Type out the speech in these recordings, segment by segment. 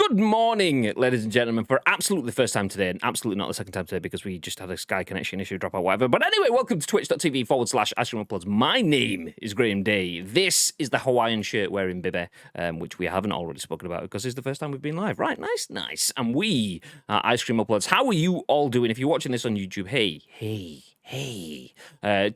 Good morning, ladies and gentlemen, for absolutely the first time today, and absolutely not the second time today because we just had a Sky connection issue, drop out, whatever. But anyway, welcome to twitch.tv/IceCreamUploads. My name is Graham Day. This is the Hawaiian shirt wearing Bibby, which we haven't already spoken about because it's the first time we've been live. Right, nice. And we are Ice Cream Uploads. How are you all doing? If you're watching this on YouTube, hey. Do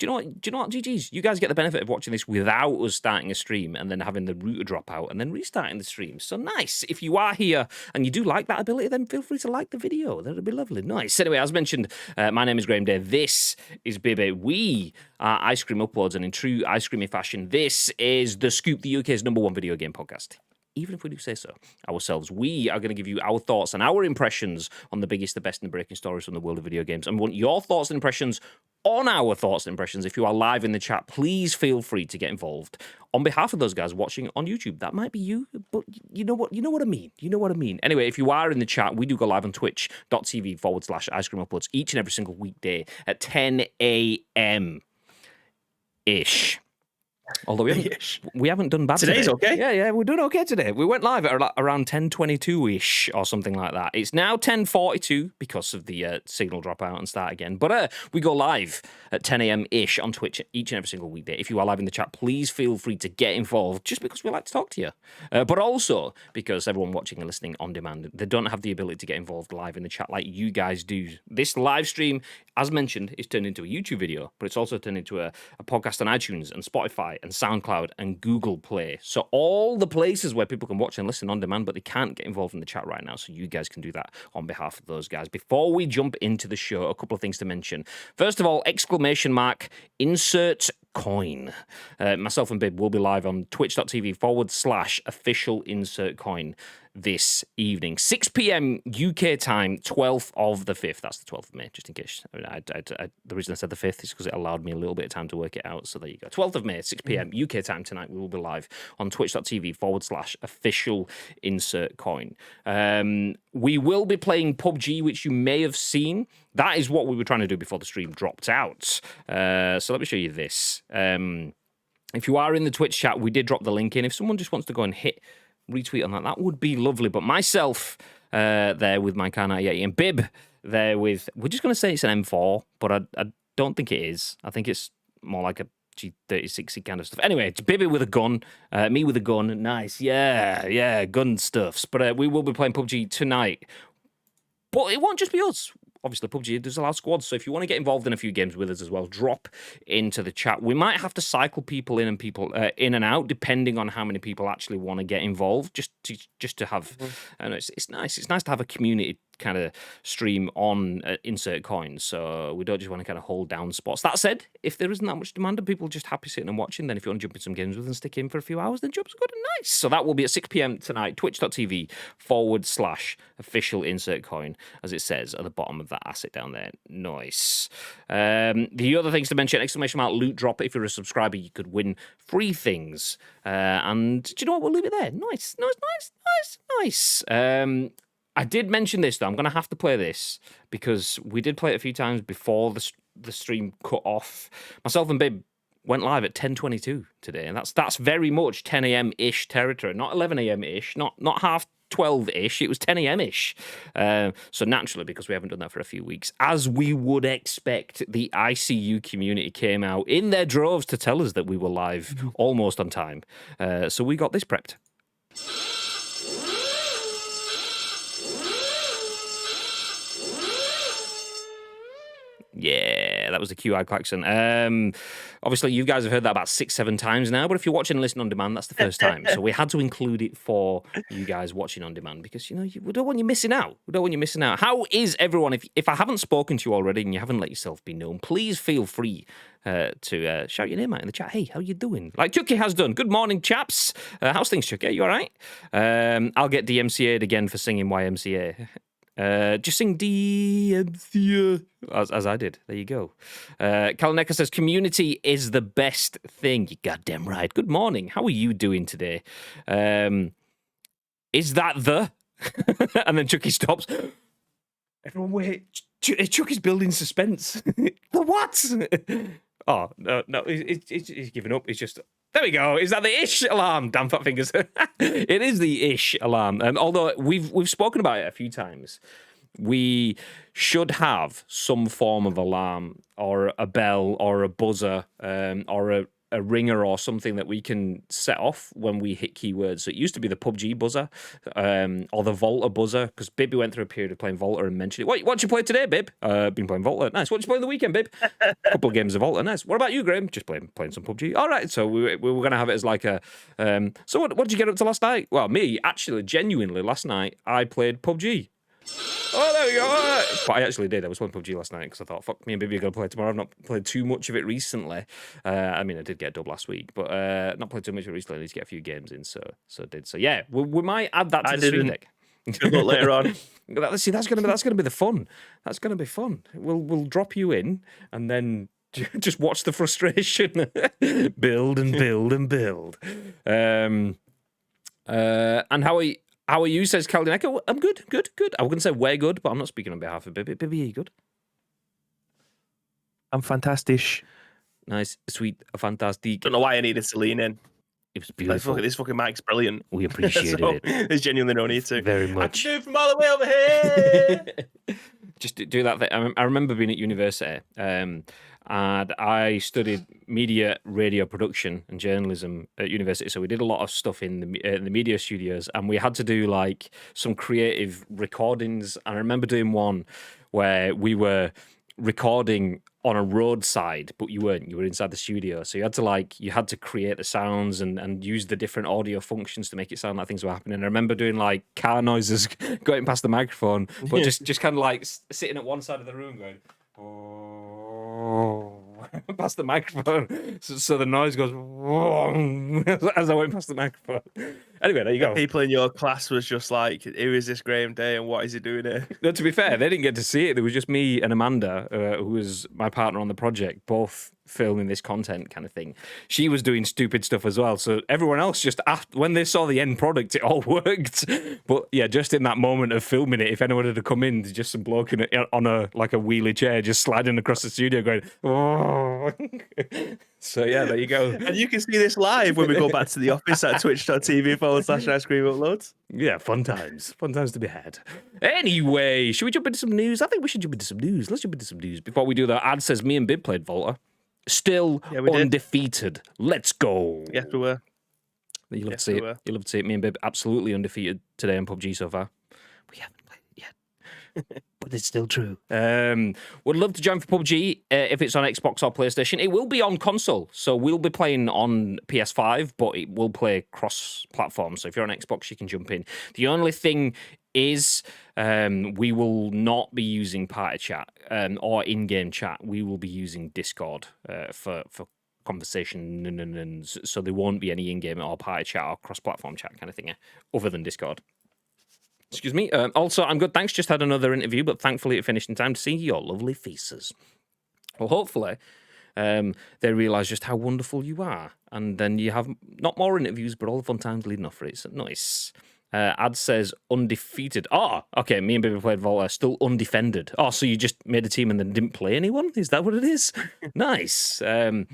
you know what, GGs? You guys get the benefit of watching this without us starting a stream and then having the router drop out and then restarting the stream. So nice. If you are here and you do like that ability, then feel free to like the video. That'd be lovely. Nice. Anyway, as mentioned, my name is Graham Day. This is Bibby. We are Ice Cream Uploads, and in true ice creamy fashion, this is The Scoop, the UK's #1 video game podcast. Even if we do say so ourselves, we are going to give you our thoughts and our impressions on the biggest, the best, and the breaking stories from the world of video games. And we want your thoughts and impressions on our thoughts and impressions. If you are live in the chat, please feel free to get involved. On behalf of those guys watching on YouTube, that might be you, but you know what I mean. You know what I mean. Anyway, if you are in the chat, we do go live on twitch.tv/Ice Cream Uploads each and every single weekday at 10 a.m. ish. Although we haven't done bad Today's today. okay. Yeah, we're doing okay today. We went live at around 10:22-ish or something like that. It's now 10:42 because of the signal dropout and start again. But we go live at 10 a.m.-ish on Twitch each and every single weekday. If you are live in the chat, please feel free to get involved just because we like to talk to you. But also because everyone watching and listening on demand, they don't have the ability to get involved live in the chat like you guys do. This live stream, as mentioned, is turned into a YouTube video, but it's also turned into a podcast on iTunes and Spotify and SoundCloud and Google Play. So all the places where people can watch and listen on demand, but they can't get involved in the chat right now. So you guys can do that on behalf of those guys. Before we jump into the show, a couple of things to mention. First of all, ! Insert coin. Myself and Bib will be live on twitch.tv/official insert coin this evening. 6 p.m. UK time, 12th of the 5th. That's the 12th of May, just in case. The reason I said the 5th is because it allowed me a little bit of time to work it out. So there you go. 12th of May, 6 p.m. UK time tonight. We will be live on twitch.tv/official insert coin. We will be playing PUBG, which you may have seen. That is what we were trying to do before the stream dropped out. So let me show you this. If you are in the Twitch chat, we did drop the link in. If someone just wants to go and hit retweet on that, that would be lovely. But myself there with my Kar98 and Bib there with, we're just going to say it's an M4, but I don't think it is. I think it's more like a G36 kind of stuff. Anyway, it's Bibby with a gun, me with a gun. Nice, yeah, gun stuffs. But we will be playing PUBG tonight. But it won't just be us. Obviously, PUBG does allow squads, so if you want to get involved in a few games with us as well, drop into the chat. We might have to cycle people in and people in and out, depending on how many people actually want to get involved. Just to have, I know it's nice. It's nice to have a community kind of stream on insert coins, so we don't just want to kind of hold down spots. That said, if there isn't that much demand and people are just happy sitting and watching, then if you want to jump in some games with and stick in for a few hours, then job's good and nice. So that will be at 6 p.m. tonight, twitch.tv/official insert coin, as it says at the bottom of that asset down there. Nice. The other things to mention, ! Loot drop. If you're a subscriber, you could win free things. And do you know what? We'll leave it there. Nice. I did mention this, though. I'm going to have to play this because we did play it a few times before the stream cut off. Myself and Bib went live at 10:22 today, and that's very much 10 a.m.-ish territory, not 11 a.m.-ish, not half 12-ish. It was 10 a.m.-ish. So naturally, because we haven't done that for a few weeks, as we would expect, the ICU community came out in their droves to tell us that we were live almost on time. So we got this prepped. Yeah, that was the QI klaxon. Obviously, you guys have heard that about 6-7 times now, but if you're watching and listening on demand, that's the first time. So we had to include it for you guys watching on demand because, we don't want you missing out. How is everyone? If I haven't spoken to you already and you haven't let yourself be known, please feel free to shout your name out in the chat. Hey, how you doing? Like Chucky has done. Good morning, chaps. How's things, Chucky? You all right? I'll get DMCA'd again for singing YMCA. Just sing DMCA as I did. There you go. Kalineka says, community is the best thing. You goddamn right. Good morning. How are you doing today? Is that the? And then Chucky stops. Everyone wait. Chucky's building suspense. The what? Oh, no, he's given up. He's just There we go. Is that the ish alarm? Damn fat fingers. It is the ish alarm. Although we've spoken about it a few times. We should have some form of alarm or a bell or a buzzer or a ringer or something that we can set off when we hit keywords. So it used to be the PUBG buzzer or the Volta buzzer, because Bibby went through a period of playing Volta and mentioned it. What you play today, Bib? Been playing Volta. Nice. What you play on the weekend, Bib? A couple of games of Volta. Nice. What about you, Graham? Just playing some PUBG. All right. So we were going to have it as like a... so what did you get up to last night? Well, me, actually, genuinely, last night, I played PUBG. Oh, there we go. But I actually did. I was playing PUBG last night because I thought, fuck, me and Baby are going to play tomorrow. I've not played too much of it recently. I mean, I did get a dub last week, but not played too much of it recently. I need to get a few games in, so I did. So yeah, we might add that to the stream deck. Good luck later on. See, that's gonna be the fun. That's gonna be fun. We'll drop you in and then just watch the frustration build and build and build. And how are you, says Calvin Echo? I'm good. I was going to say we're good, but I'm not speaking on behalf of Bibby. Bibby, are you good? I'm fantastic. Nice, sweet, fantastic. Don't know why I needed to lean in. It was beautiful. This fucking mic's brilliant. We appreciated it. There's genuinely no need to. Very much. I can do it from all the way over here. Just do that thing. I remember being at university, and I studied media, radio production, and journalism at university. So we did a lot of stuff in the media studios, and we had to do like some creative recordings. And I remember doing one where we were recording on a roadside, but you weren't. You were inside the studio, so you had to create the sounds and use the different audio functions to make it sound like things were happening. I remember doing like car noises going past the microphone, but just kind of like sitting at one side of the room going, oh, past the microphone, so the noise goes as I went past the microphone. Anyway, there you go. People in your class was just like, who is this Graham Day and what is he doing here? No, to be fair, they didn't get to see it. There was just me and Amanda, who was my partner on the project, both filming this content kind of thing. She was doing stupid stuff as well. So everyone else just, when they saw the end product, it all worked. But yeah, just in that moment of filming it, if anyone had come in, just some bloke on a wheelie chair, just sliding across the studio going, oh. So yeah, there you go. And you can see this live when we go back to the office at twitch.tv/ice cream uploads. Yeah, fun times to be had. Anyway, should we jump into some news? I think we should jump into some news. Let's jump into some news. Before we do that, Ad says me and Bib played Volta. Still undefeated. Let's go. Yes, we were. You love to see it. You love to see it. Me and Bib absolutely undefeated today on PUBG so far. We haven't played it yet. But it's still true. Would love to join for PUBG if it's on Xbox or PlayStation. It will be on console, so we'll be playing on PS5, but it will play cross-platform. So if you're on Xbox, you can jump in. The only thing is we will not be using party chat or in-game chat. We will be using Discord for conversation. So there won't be any in-game or party chat or cross-platform chat kind of thing other than Discord. Excuse me. Also, I'm good, thanks. Just had another interview, but thankfully it finished in time to see your lovely faces. Well, hopefully they realise just how wonderful you are, and then you have not more interviews, but all the fun times leading off for it. So nice. Ad says undefeated. Oh, okay. Me and Baby played Volta, still undefended. Oh, so you just made a team and then didn't play anyone? Is that what it is? Nice. I'm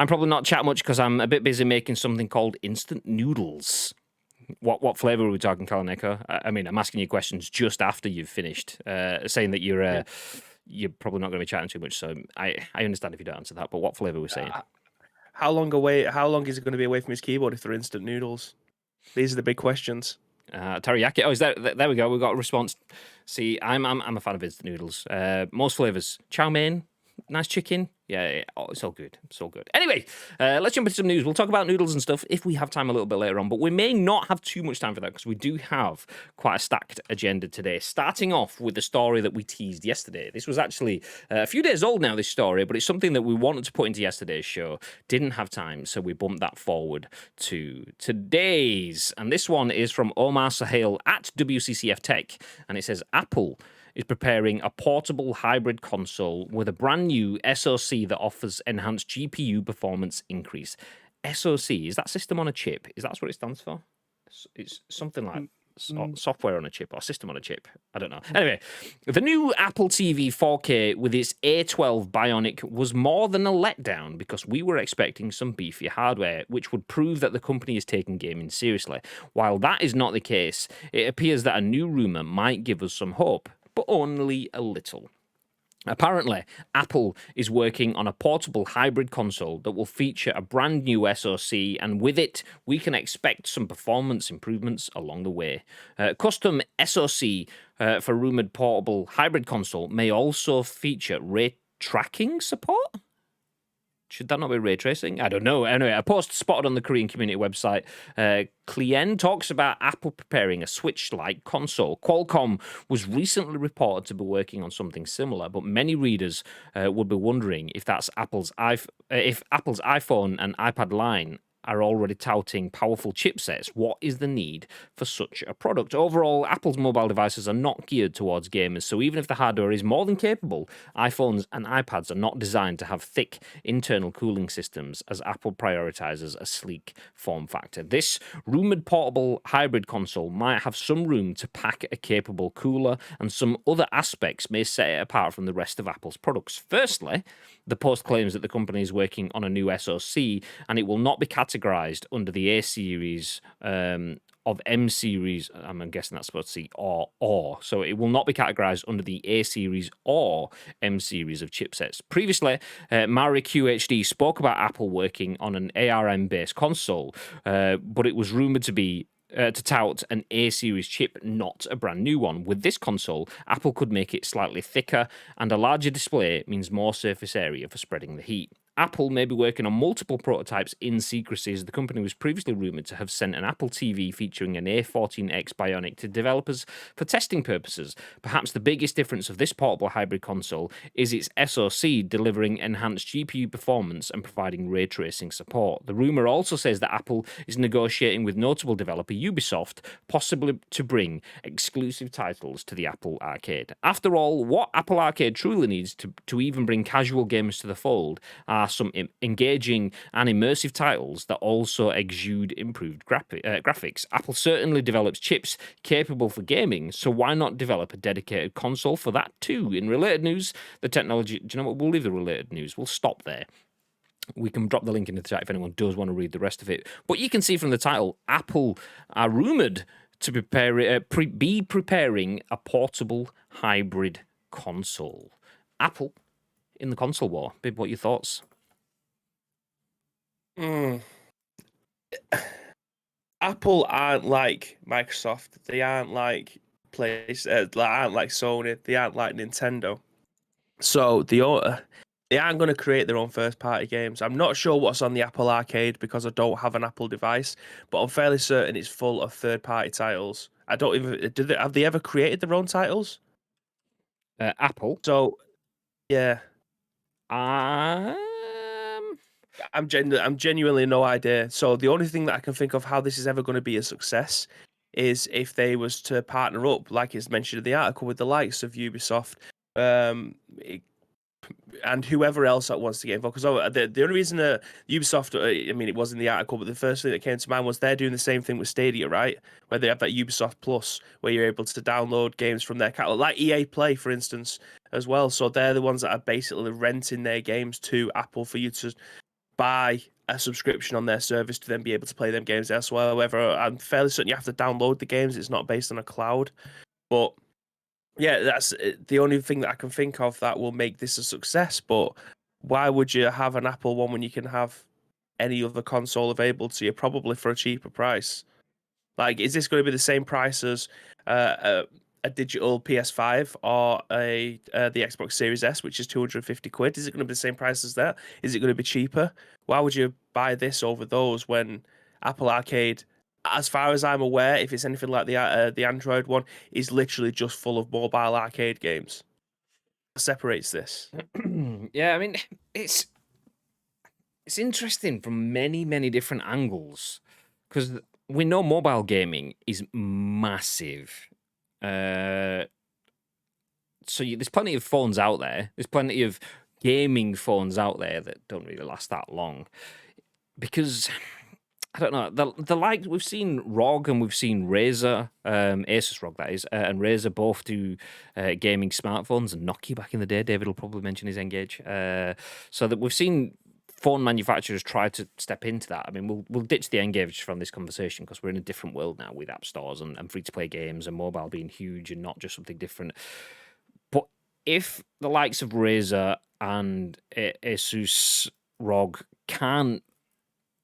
probably not chat much because I'm a bit busy making something called instant noodles. What flavour are we talking, Kalaneko? I mean, I'm asking you questions just after you've finished, saying that you're probably not going to be chatting too much. So I understand if you don't answer that. But what flavour are we saying? How long is it going to be away from his keyboard if they're instant noodles? These are the big questions. Teriyaki. Oh, is that there we go. We've got a response. See, I'm a fan of instant noodles. Most flavours. Chow mein, nice chicken. Yeah, oh, it's all good. It's all good. Anyway, let's jump into some news. We'll talk about noodles and stuff if we have time a little bit later on, but we may not have too much time for that because we do have quite a stacked agenda today. Starting off with the story that we teased yesterday. This was actually a few days old now, this story, but it's something that we wanted to put into yesterday's show. Didn't have time, so we bumped that forward to today's. And this one is from Omar Sohail at WCCF Tech, and it says, Apple is preparing a portable hybrid console with a brand new SoC that offers enhanced GPU performance increase. SoC, is that system on a chip? Is that what it stands for? It's something like software on a chip or system on a chip. I don't know. Anyway, the new Apple TV 4K with its A12 Bionic was more than a letdown because we were expecting some beefy hardware, which would prove that the company is taking gaming seriously. While that is not the case, it appears that a new rumour might give us some hope, but only a little. Apparently, Apple is working on a portable hybrid console that will feature a brand new SoC, and with it, we can expect some performance improvements along the way. Custom SoC for rumored portable hybrid console may also feature ray tracking support. Should that not be ray tracing? I don't know. Anyway, a post spotted on the Korean community website, Clien talks about Apple preparing a Switch-like console. Qualcomm was recently reported to be working on something similar, but many readers would be wondering if that's Apple's iPhone and iPad line are already touting powerful chipsets. What is the need for such a product? Overall, Apple's mobile devices are not geared towards gamers, so even if the hardware is more than capable, iPhones and iPads are not designed to have thick internal cooling systems, as Apple prioritizes a sleek form factor. This rumored portable hybrid console might have some room to pack a capable cooler, and some other aspects may set it apart from the rest of Apple's products. Firstly, the post claims that the company is working on a new SoC, and it will not be categorized under the A series of M series. I'm guessing that's supposed to say or. So it will not be categorized under the A series or M series of chipsets. Previously, Mari QHD spoke about Apple working on an ARM based console, but it was rumored to be to tout an A-series chip, not a brand new one. With this console, Apple could make it slightly thicker, and a larger display means more surface area for spreading the heat. Apple may be working on multiple prototypes in secrecy, as the company was previously rumoured to have sent an Apple TV featuring an A14X Bionic to developers for testing purposes. Perhaps the biggest difference of this portable hybrid console is its SoC delivering enhanced GPU performance and providing ray tracing support. The rumour also says that Apple is negotiating with notable developer Ubisoft, possibly to bring exclusive titles to the Apple Arcade. After all, what Apple Arcade truly needs to even bring casual gamers to the fold are some engaging and immersive titles that also exude improved graphics. Apple certainly develops chips capable for gaming, so why not develop a dedicated console for that too? In related news, the technology... Do you know what? We'll leave the related news. We'll stop there. We can drop the link in the chat if anyone does want to read the rest of it. But you can see from the title, Apple are rumoured to be preparing a portable hybrid console. Apple in the console war. Bib, what are your thoughts? Apple aren't like Microsoft. They aren't like aren't like Sony. They aren't like Nintendo. So they aren't going to create their own first-party games. I'm not sure what's on the Apple Arcade because I don't have an Apple device, but I'm fairly certain it's full of third-party titles. I don't even have they ever created their own titles? Apple. So, yeah. I'm genuinely no idea. So the only thing that I can think of how this is ever going to be a success is if they was to partner up, like it's mentioned in the article, with the likes of Ubisoft, and whoever else that wants to get involved. Because the only reason that Ubisoft, I mean, it was in the article, but the first thing that came to mind was they're doing the same thing with Stadia, right? Where they have that Ubisoft Plus, where you're able to download games from their catalog, like EA Play, for instance, as well. So they're the ones that are basically renting their games to Apple for you to buy a subscription on their service to then be able to play them games elsewhere. However, I'm fairly certain you have to download the games. It's not based on a cloud. But yeah, that's the only thing that I can think of that will make this a success. But why would you have an Apple one when you can have any other console available to you, probably for a cheaper price? Like, is this going to be the same price as a digital PS5 or the Xbox Series S, which is 250 quid? Is it going to be the same price as that? Is it going to be cheaper? Why would you buy this over those when Apple Arcade, as far as I'm aware, if it's anything like the Android one, is literally just full of mobile arcade games? What separates this? Yeah, I mean, it's interesting from many, many different angles, because we know mobile gaming is massive. So there's plenty of phones out there. There's plenty of gaming phones out there that don't really last that long. Because I don't know. The like we've seen ROG and we've seen Razer, Asus ROG that is, and Razer both do gaming smartphones, and Nokia back in the day. David will probably mention his Engage. So that we've seen phone manufacturers try to step into that. I mean, we'll ditch the Engage from this conversation because we're in a different world now with app stores and free to play games and mobile being huge and not just something different. But if the likes of Razer and Asus ROG can't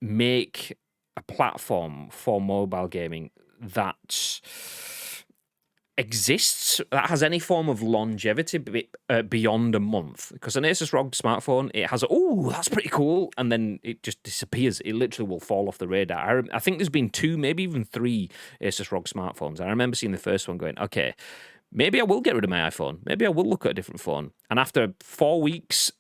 make a platform for mobile gaming that exists, that has any form of longevity beyond a month, because an Asus ROG smartphone, it has, oh, that's pretty cool, and then it just disappears. It literally will fall off the radar. I think there's been 2, maybe even 3 Asus ROG smartphones. I remember seeing the first one going, okay, maybe I will get rid of my iPhone. Maybe I will look at a different phone. And after 4 weeks,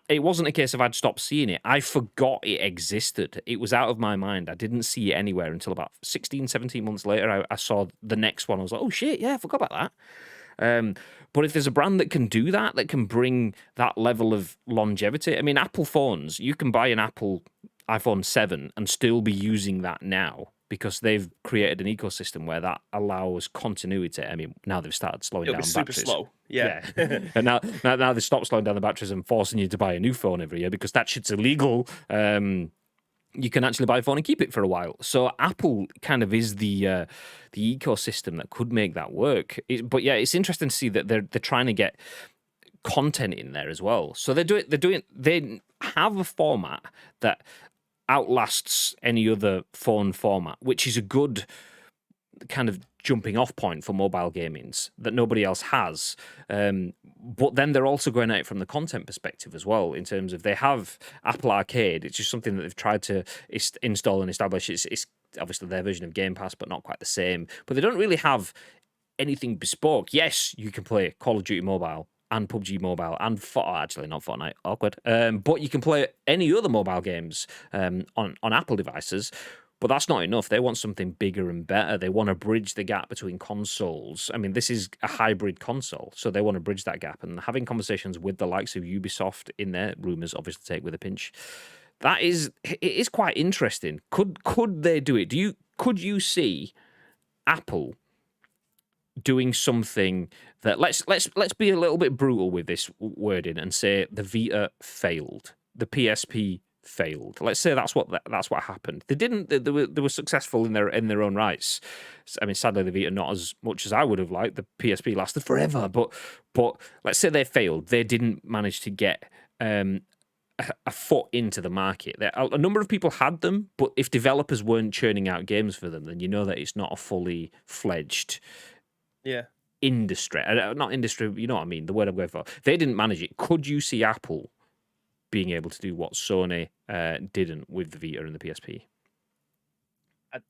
it wasn't a case of I'd stopped seeing it. I forgot it existed. It was out of my mind. I didn't see it anywhere until about 16, 17 months later. I saw the next one. I was like, oh shit, yeah, I forgot about that. But if there's a brand that can do that, that can bring that level of longevity, I mean, Apple phones, you can buy an Apple iPhone 7 and still be using that now because they've created an ecosystem where that allows continuity. I mean, now they've started slowing It'll down be super batteries. slow. Yeah. And now they stop slowing down the batteries and forcing you to buy a new phone every year because that shit's illegal. You can actually buy a phone and keep it for a while. So Apple kind of is the ecosystem that could make that work. But yeah, it's interesting to see that they're trying to get content in there as well. So they have a format that outlasts any other phone format, which is a good kind of jumping off point for mobile gamings that nobody else has. But then they're also going at it from the content perspective as well, in terms of they have Apple Arcade. It's just something that they've tried to install and establish. It's obviously their version of Game Pass, but not quite the same. But they don't really have anything bespoke. Yes, you can play Call of Duty Mobile and PUBG Mobile and actually not Fortnite, awkward. But you can play any other mobile games on Apple devices. But that's not enough. They want something bigger and better. They want to bridge the gap between consoles. I mean, this is a hybrid console, so they want to bridge that gap. And having conversations with the likes of Ubisoft in their rumors, obviously take with a pinch. It is quite interesting. Could they do it? Could you see Apple doing something that let's be a little bit brutal with this wording and say the Vita failed, the PSP failed. Let's say that's what happened. They didn't. They were successful in their own rights. I mean, sadly, the Vita not as much as I would have liked. The PSP lasted forever, but let's say they failed. They didn't manage to get a foot into the market. A number of people had them, but if developers weren't churning out games for them, then you know that it's not a fully fledged industry. Not industry, you know what I mean, the word I'm going for. They didn't manage it. Could you see Apple being able to do what Sony didn't with the Vita and the PSP?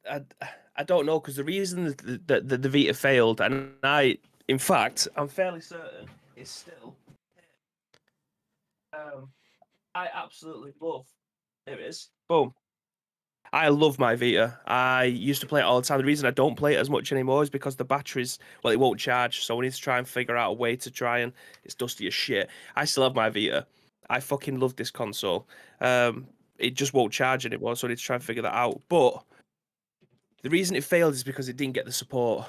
I don't know, because the reason that the Vita failed, and in fact, I'm fairly certain it's still. I absolutely love. There it is. Boom. I love my Vita. I used to play it all the time. The reason I don't play it as much anymore is because the batteries, well, it won't charge. So we need to try and figure out a way to try and it's dusty as shit. I still have my Vita. I fucking love this console. It just won't charge anymore, so I need to try and figure that out. But the reason it failed is because it didn't get the support.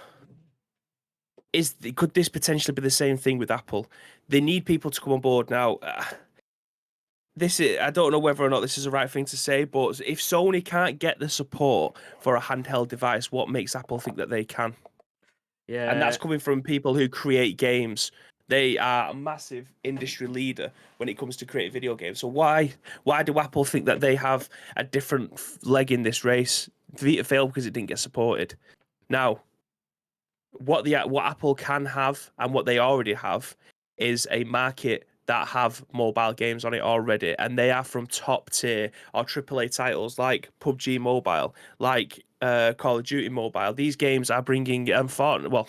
Could this potentially be the same thing with Apple? They need people to come on board now. I don't know whether or not this is the right thing to say, but if Sony can't get the support for a handheld device, what makes Apple think that they can? Yeah. And that's coming from people who create games. They are a massive industry leader when it comes to creating video games. So why do Apple think that they have a different leg in this race? Vita failed because it didn't get supported. Now, what Apple can have and what they already have is a market that have mobile games on it already, and they are from top tier or AAA titles like PUBG Mobile, like Call of Duty Mobile. These games are bringing Fortnite, well,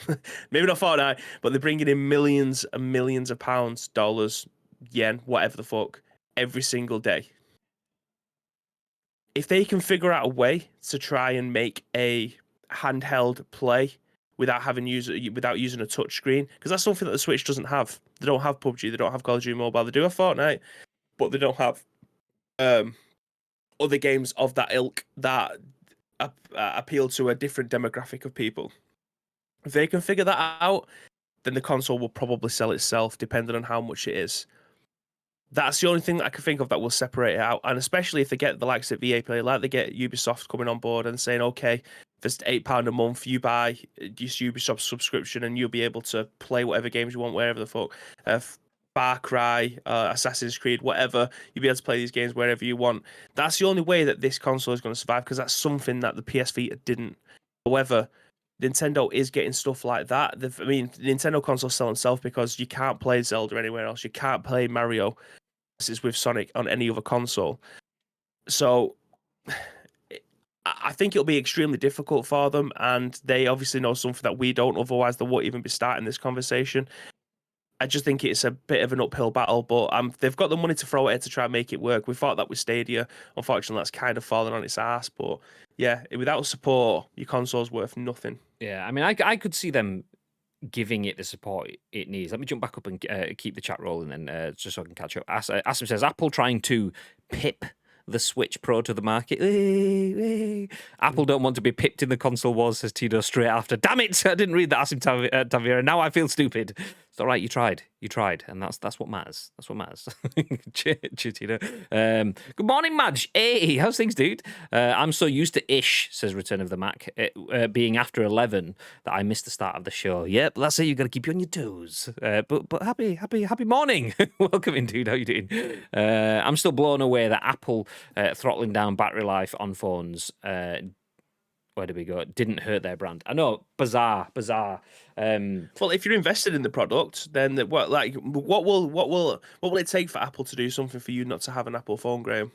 maybe not Fortnite, but they're bringing in millions and millions of pounds, dollars, yen, whatever the fuck, every single day. If they can figure out a way to try and make a handheld play without using a touch screen, because that's something that the Switch doesn't have. They don't have PUBG, they don't have Call of Duty Mobile, they do have Fortnite, but they don't have other games of that ilk that appeal to a different demographic of people. If they can figure that out, then the console will probably sell itself, depending on how much it is. That's the only thing that I can think of that will separate it out. And especially if they get the likes of EA Play, like they get Ubisoft coming on board and saying, okay, if it's £8 a month, you buy this Ubisoft subscription and you'll be able to play whatever games you want, wherever the fuck. Far Cry, Assassin's Creed, whatever, you'll be able to play these games wherever you want. That's the only way that this console is going to survive, because that's something that the PS Vita didn't. However, Nintendo is getting stuff like that. I mean, the Nintendo console selling itself because you can't play Zelda anywhere else. You can't play Mario is with Sonic on any other console. So I think it'll be extremely difficult for them, and they obviously know something that we don't, otherwise they won't even be starting this conversation. I just think it's a bit of an uphill battle, but they've got the money to throw at it to try and make it work. We thought that with Stadia. Unfortunately, that's kind of fallen on its ass, but yeah, without support, your console's worth nothing. Yeah, I mean, I could see them giving it the support it needs. Let me jump back up and keep the chat rolling, then just so I can catch up. Asim says, Apple trying to pip the Switch Pro to the market. Apple don't want to be pipped in the console wars, says Tito straight after. Damn it! I didn't read that, Asim Tavira. Now I feel stupid. It's all right. You tried, and that's what matters. That's what matters. Cheers, Tito. Good morning, Madge. Hey, how's things, dude? I'm so used to ish, says Return of the Mac, being after 11 that I missed the start of the show. Yep, that's it. You got to keep you on your toes. But happy morning. Welcome in, dude. How you doing? I'm still blown away that Apple throttling down battery life on phones. Where did we go? It didn't hurt their brand. I know, bizarre. Well, if you're invested in the product, then what will it take for Apple to do something for you not to have an Apple phone, Graham?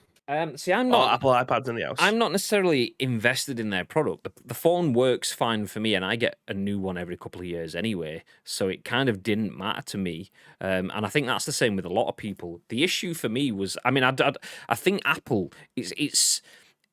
See, I'm not Apple iPads in the house. I'm not necessarily invested in their product. The phone works fine for me, and I get a new one every couple of years anyway. So it kind of didn't matter to me. And I think that's the same with a lot of people. The issue for me was, I mean, I think Apple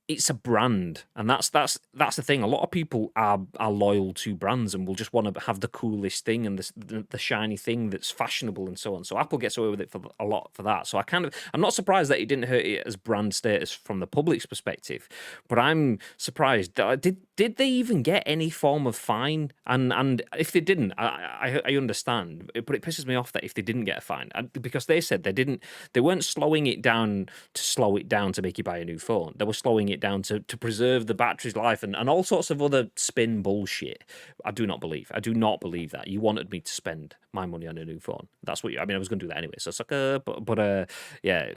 it's a brand, and that's the thing. A lot of people are loyal to brands and will just want to have the coolest thing and the shiny thing that's fashionable and so on. So Apple gets away with it for a lot for that. So I'm not surprised that it didn't hurt it as brand status from the public's perspective, but I'm surprised. Did they even get any form of fine? And if they didn't, I understand, but it pisses me off that if they didn't get a fine, because they said they weren't slowing it down to make you buy a new phone. They were slowing it down to preserve the battery's life and all sorts of other spin bullshit. I do not believe that. You wanted me to spend my money on a new phone. That's what I was going to do that anyway. So sucker, but yeah,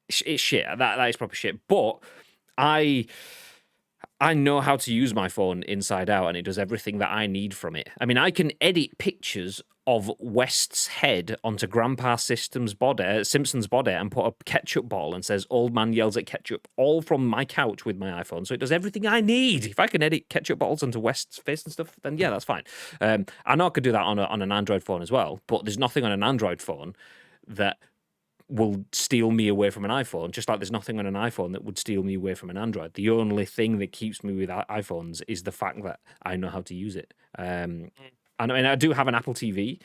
it's shit. That is proper shit. But I know how to use my phone inside out, and it does everything that I need from it. I mean, I can edit pictures of West's head onto Grandpa Simpson's body and put a ketchup bottle and says, "Old man yells at ketchup," all from my couch with my iPhone. So it does everything I need. If I can edit ketchup bottles onto West's face and stuff, then yeah, that's fine. I know I could do that on an Android phone as well, but there's nothing on an Android phone that will steal me away from an iPhone, just like there's nothing on an iPhone that would steal me away from an Android. The only thing that keeps me with iPhones is the fact that I know how to use it. And I do have an Apple TV.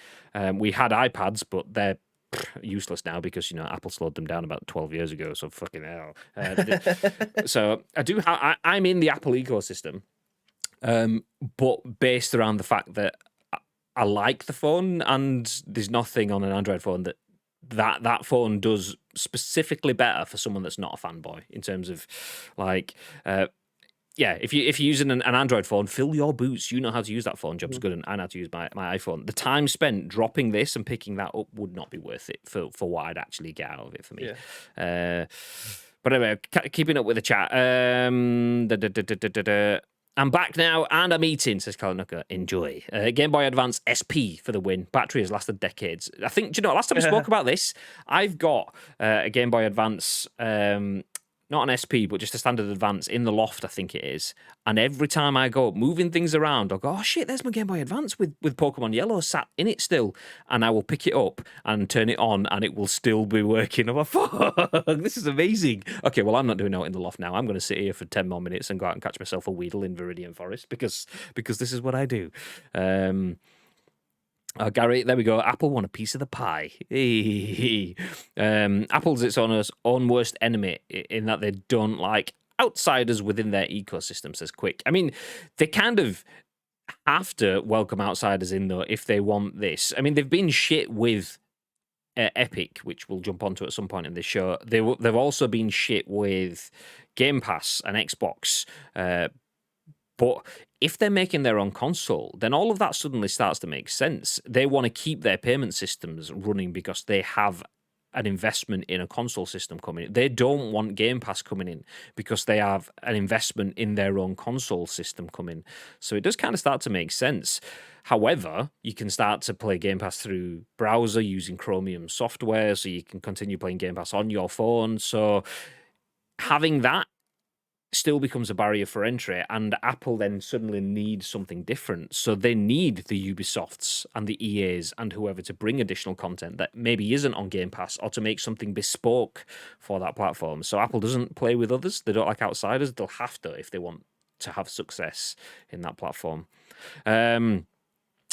We had iPads, but they're useless now because Apple slowed them down about 12 years ago. So fucking hell. So I'm in the Apple ecosystem, but based around the fact that I like the phone, and there's nothing on an Android phone that phone does specifically better for someone that's not a fanboy in terms of if you're using an Android phone, fill your boots. You know how to use that phone. Job's good, and I know how to use my iPhone. The time spent dropping this and picking that up would not be worth it for what I'd actually get out of it for me. Yeah. But anyway, keeping up with the chat. I'm back now and I'm eating, says Kalanuka. Enjoy. Game Boy Advance SP for the win. Battery has lasted decades. I think, do you know, last time we spoke about this, I've got a Game Boy Advance, not an SP, but just a standard Advance in the loft, I think it is. And every time I go moving things around, I'll go, oh shit, there's my Game Boy Advance with Pokemon Yellow sat in it still. And I will pick it up and turn it on and it will still be working. I'm like, fuck, this is amazing. Okay, well, I'm not doing it in the loft now. I'm going to sit here for 10 more minutes and go out and catch myself a Weedle in Viridian Forest because this is what I do. Gary, there we go. Apple want a piece of the pie. Apple's its own worst enemy in that they don't like outsiders within their ecosystem, says Quick. I mean, they kind of have to welcome outsiders in, though, if they want this. I mean, they've been shit with Epic, which we'll jump onto at some point in this show. They've also been shit with Game Pass and Xbox. But if they're making their own console, then all of that suddenly starts to make sense. They want to keep their payment systems running because they have an investment in a console system coming in. They don't want Game Pass coming in because they have an investment in their own console system coming. So it does kind of start to make sense. However, you can start to play Game Pass through browser using Chromium software, so you can continue playing Game Pass on your phone. So having that still becomes a barrier for entry, and Apple then suddenly needs something different. So they need the Ubisofts and the EAs and whoever to bring additional content that maybe isn't on Game Pass, or to make something bespoke for that platform. So Apple doesn't play with others. They don't like outsiders. They'll have to if they want to have success in that platform.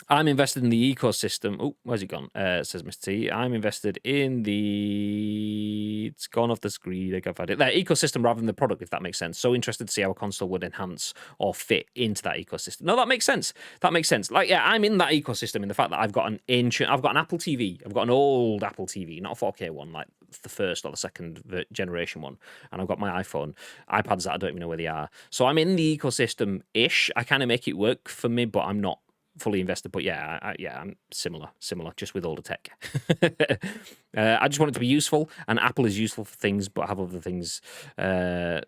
I'm invested in the ecosystem. Oh, where's it gone? Says Mr. T. I'm invested in the... It's gone off the screen. I can't find it. That ecosystem rather than the product, if that makes sense. So interested to see how a console would enhance or fit into that ecosystem. No, that makes sense. That makes sense. Like, yeah, I'm in that ecosystem in the fact that I've got an Apple TV. I've got an old Apple TV, not a 4K one, like the first or the second generation one. And I've got my iPhone. iPads that I don't even know where they are. So I'm in the ecosystem-ish. I kind of make it work for me, but I'm not fully invested. But yeah, I'm similar, just with older tech. I just want it to be useful, and Apple is useful for things, but have other things. I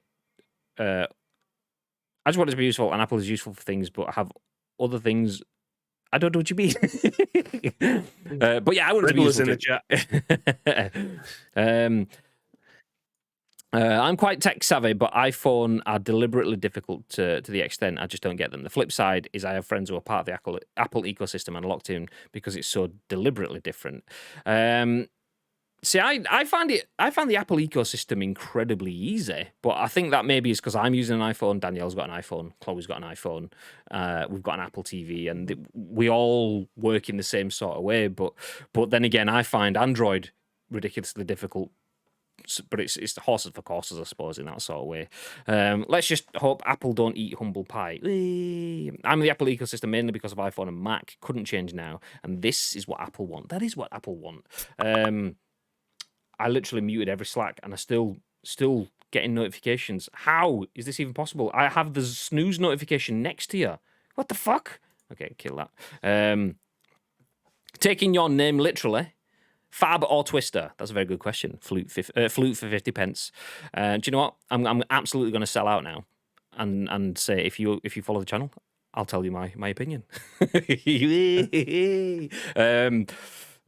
just want it to be useful, and Apple is useful for things, but have other things. I don't know what you mean. But yeah, I want it to be useful in the chat. I'm quite tech savvy, but iPhone are deliberately difficult to the extent I just don't get them. The flip side is I have friends who are part of the Apple ecosystem and locked in because it's so deliberately different. See, I find the Apple ecosystem incredibly easy, but I think that maybe is because I'm using an iPhone. Danielle's got an iPhone. Chloe's got an iPhone. We've got an Apple TV, and we all work in the same sort of way. But then again, I find Android ridiculously difficult. But it's the horses for courses, I suppose, in that sort of way. Let's just hope Apple don't eat humble pie. I'm in the Apple ecosystem mainly because of iPhone and Mac. Couldn't change now. And this is what Apple want. That is what Apple want. I literally muted every Slack, and I still getting notifications. How is this even possible? I have the snooze notification next to you. What the fuck? Okay, kill that. Taking your name literally. Fab or Twister? That's a very good question. Flute for 50 pence. Do you know what? I'm absolutely going to sell out now, and say if you follow the channel, I'll tell you my opinion.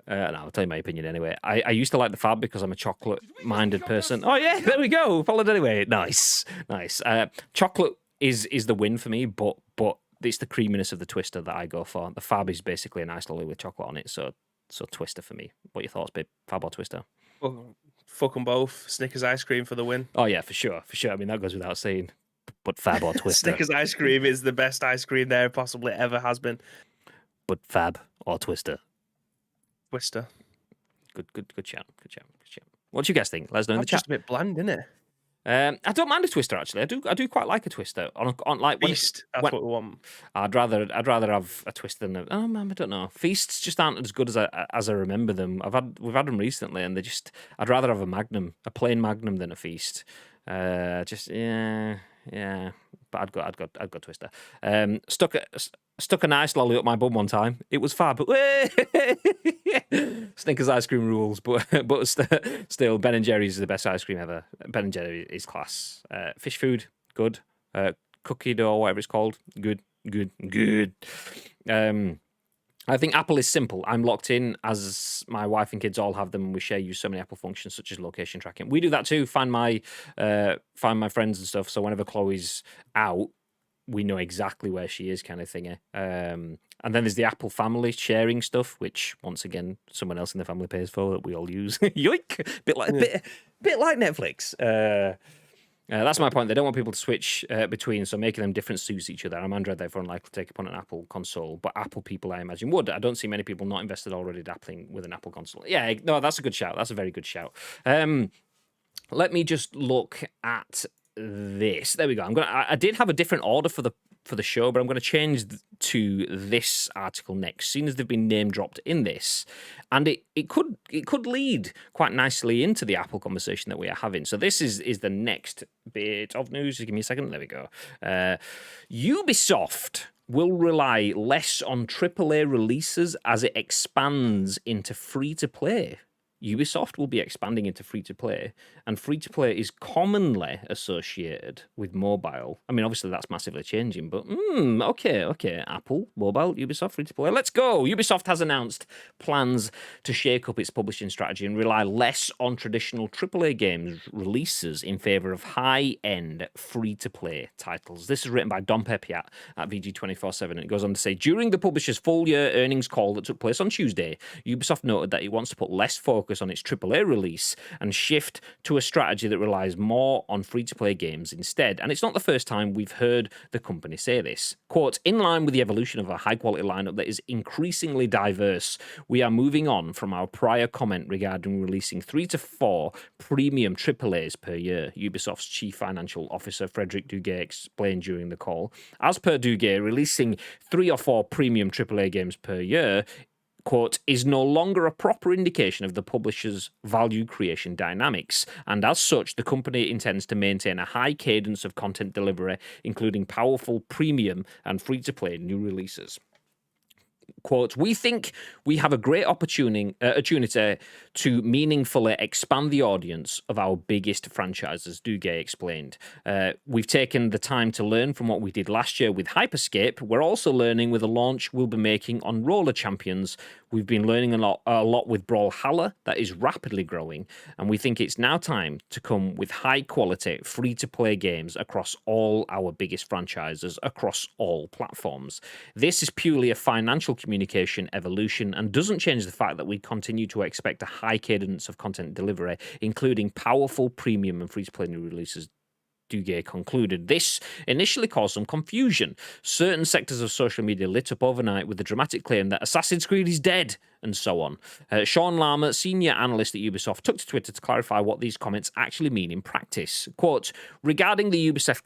No, I'll tell you my opinion anyway. I used to like the Fab because I'm a chocolate-minded person. Oh yeah, there we go. Followed anyway. Nice. Chocolate is the win for me, but it's the creaminess of the Twister that I go for. The Fab is basically a nice lolly with chocolate on it, so Twister for me. What are your thoughts, babe? Fab or Twister? Fuck them both. Snickers ice cream for the win. Oh yeah, for sure. I mean, that goes without saying. But Fab or Twister? Snickers ice cream is the best ice cream there possibly ever has been. But Fab or Twister? Twister. Good chat. What do you guys think? Let us know in the chat. Just a bit bland, isn't it? I don't mind a Twister actually. I do quite like a Twister on like Feast. That's what we want. I'd rather have a Twister than I don't know. Feasts just aren't as good as I remember them. We've had them recently, and I'd rather have a plain Magnum than a Feast. Yeah. But I'd go Twister. Stuck a nice lolly up my bum one time. It was fab. Snickers ice cream rules, but still, Ben and Jerry's is the best ice cream ever. Ben and Jerry is class. Fish food, good. Cookie dough, whatever it's called, good. I think Apple is simple. I'm locked in, as my wife and kids all have them, and we use so many Apple functions such as location tracking. We do that too. Find my friends and stuff. So whenever Chloe's out, we know exactly where she is, kind of thingy. And then there's the Apple family sharing stuff, which once again someone else in the family pays for that we all use. Yoink! Bit like Netflix. That's my point. They don't want people to switch between, so making them different suits each other. I'm Android, therefore unlikely to take upon an Apple console, but Apple people, I imagine, would. I don't see many people not invested already dabbling with an Apple console. Yeah, no, that's a good shout. That's a very good shout. Let me just look at this. There we go. I did have a different order for the show, but I'm going to change to this article next, seeing as they've been name dropped in this, and it could lead quite nicely into the Apple conversation that we are having. So this is the next bit of news. Just give me a second. There we go. Ubisoft will rely less on AAA releases as it expands into free-to-play. Ubisoft will be expanding into free-to-play, and free-to-play is commonly associated with mobile. I mean, obviously that's massively changing, but okay. Apple, mobile, Ubisoft, free-to-play. Let's go! Ubisoft has announced plans to shake up its publishing strategy and rely less on traditional AAA games releases in favour of high-end free-to-play titles. This is written by Don Peppiatt at VG247, and it goes on to say, during the publisher's full-year earnings call that took place on Tuesday, Ubisoft noted that it wants to put less focus on its AAA release and shift to a strategy that relies more on free-to-play games instead. And it's not the first time we've heard the company say this. Quote, in line with the evolution of a high-quality lineup that is increasingly diverse, we are moving on from our prior comment regarding releasing 3 to 4 premium AAAs per year, Ubisoft's chief financial officer, Frederic Duguay, explained during the call. As per Duguay, releasing 3 or 4 premium AAA games per year, quote, is no longer a proper indication of the publisher's value creation dynamics, and as such, the company intends to maintain a high cadence of content delivery, including powerful premium and free-to-play new releases. Quote, we think we have a great opportunity to meaningfully expand the audience of our biggest franchises, Duguay explained. We've taken the time to learn from what we did last year with Hyperscape. We're also learning with the launch we'll be making on Roller Champions. We've been learning a lot with Brawlhalla that is rapidly growing, and we think it's now time to come with high-quality, free-to-play games across all our biggest franchises, across all platforms. This is purely a financial communication evolution and doesn't change the fact that we continue to expect a high cadence of content delivery, including powerful premium and free-to-play new releases, Duguay concluded. This initially caused some confusion. Certain sectors of social media lit up overnight with the dramatic claim that Assassin's Creed is dead, and so on. Sean Lama, senior analyst at Ubisoft, took to Twitter to clarify what these comments actually mean in practice. Quote, regarding the Ubisoft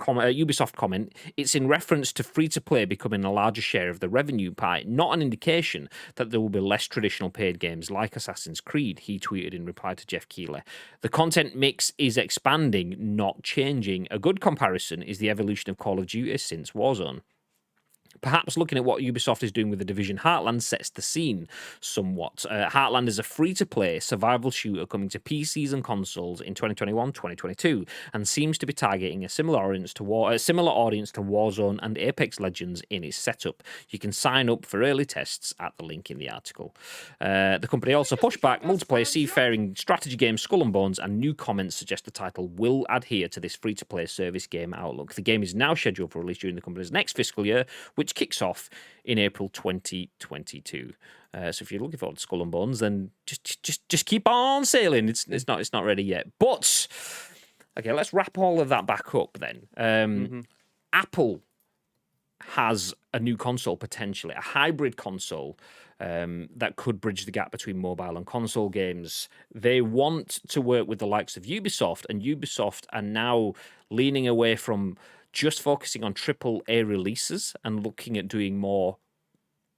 comment, it's in reference to free-to-play becoming a larger share of the revenue pie, not an indication that there will be less traditional paid games like Assassin's Creed, he tweeted in reply to Jeff Keighley. The content mix is expanding, not changing. A good comparison is the evolution of Call of Duty since Warzone. Perhaps looking at what Ubisoft is doing with the Division Heartland sets the scene somewhat. Heartland is a free-to-play survival shooter coming to PCs and consoles in 2021-2022 and seems to be targeting a similar audience to Warzone and Apex Legends in its setup. You can sign up for early tests at the link in the article. The company also pushed back multiplayer seafaring strategy game Skull and Bones, and new comments suggest the title will adhere to this free-to-play service game outlook. The game is now scheduled for release during the company's next fiscal year, which kicks off in April 2022. So if you're looking forward to Skull and Bones, then just keep on sailing. It's not ready yet. But okay, let's wrap all of that back up then. Apple has a new console potentially, a hybrid console that could bridge the gap between mobile and console games. They want to work with the likes of Ubisoft, and Ubisoft are now leaning away from just focusing on AAA releases and looking at doing more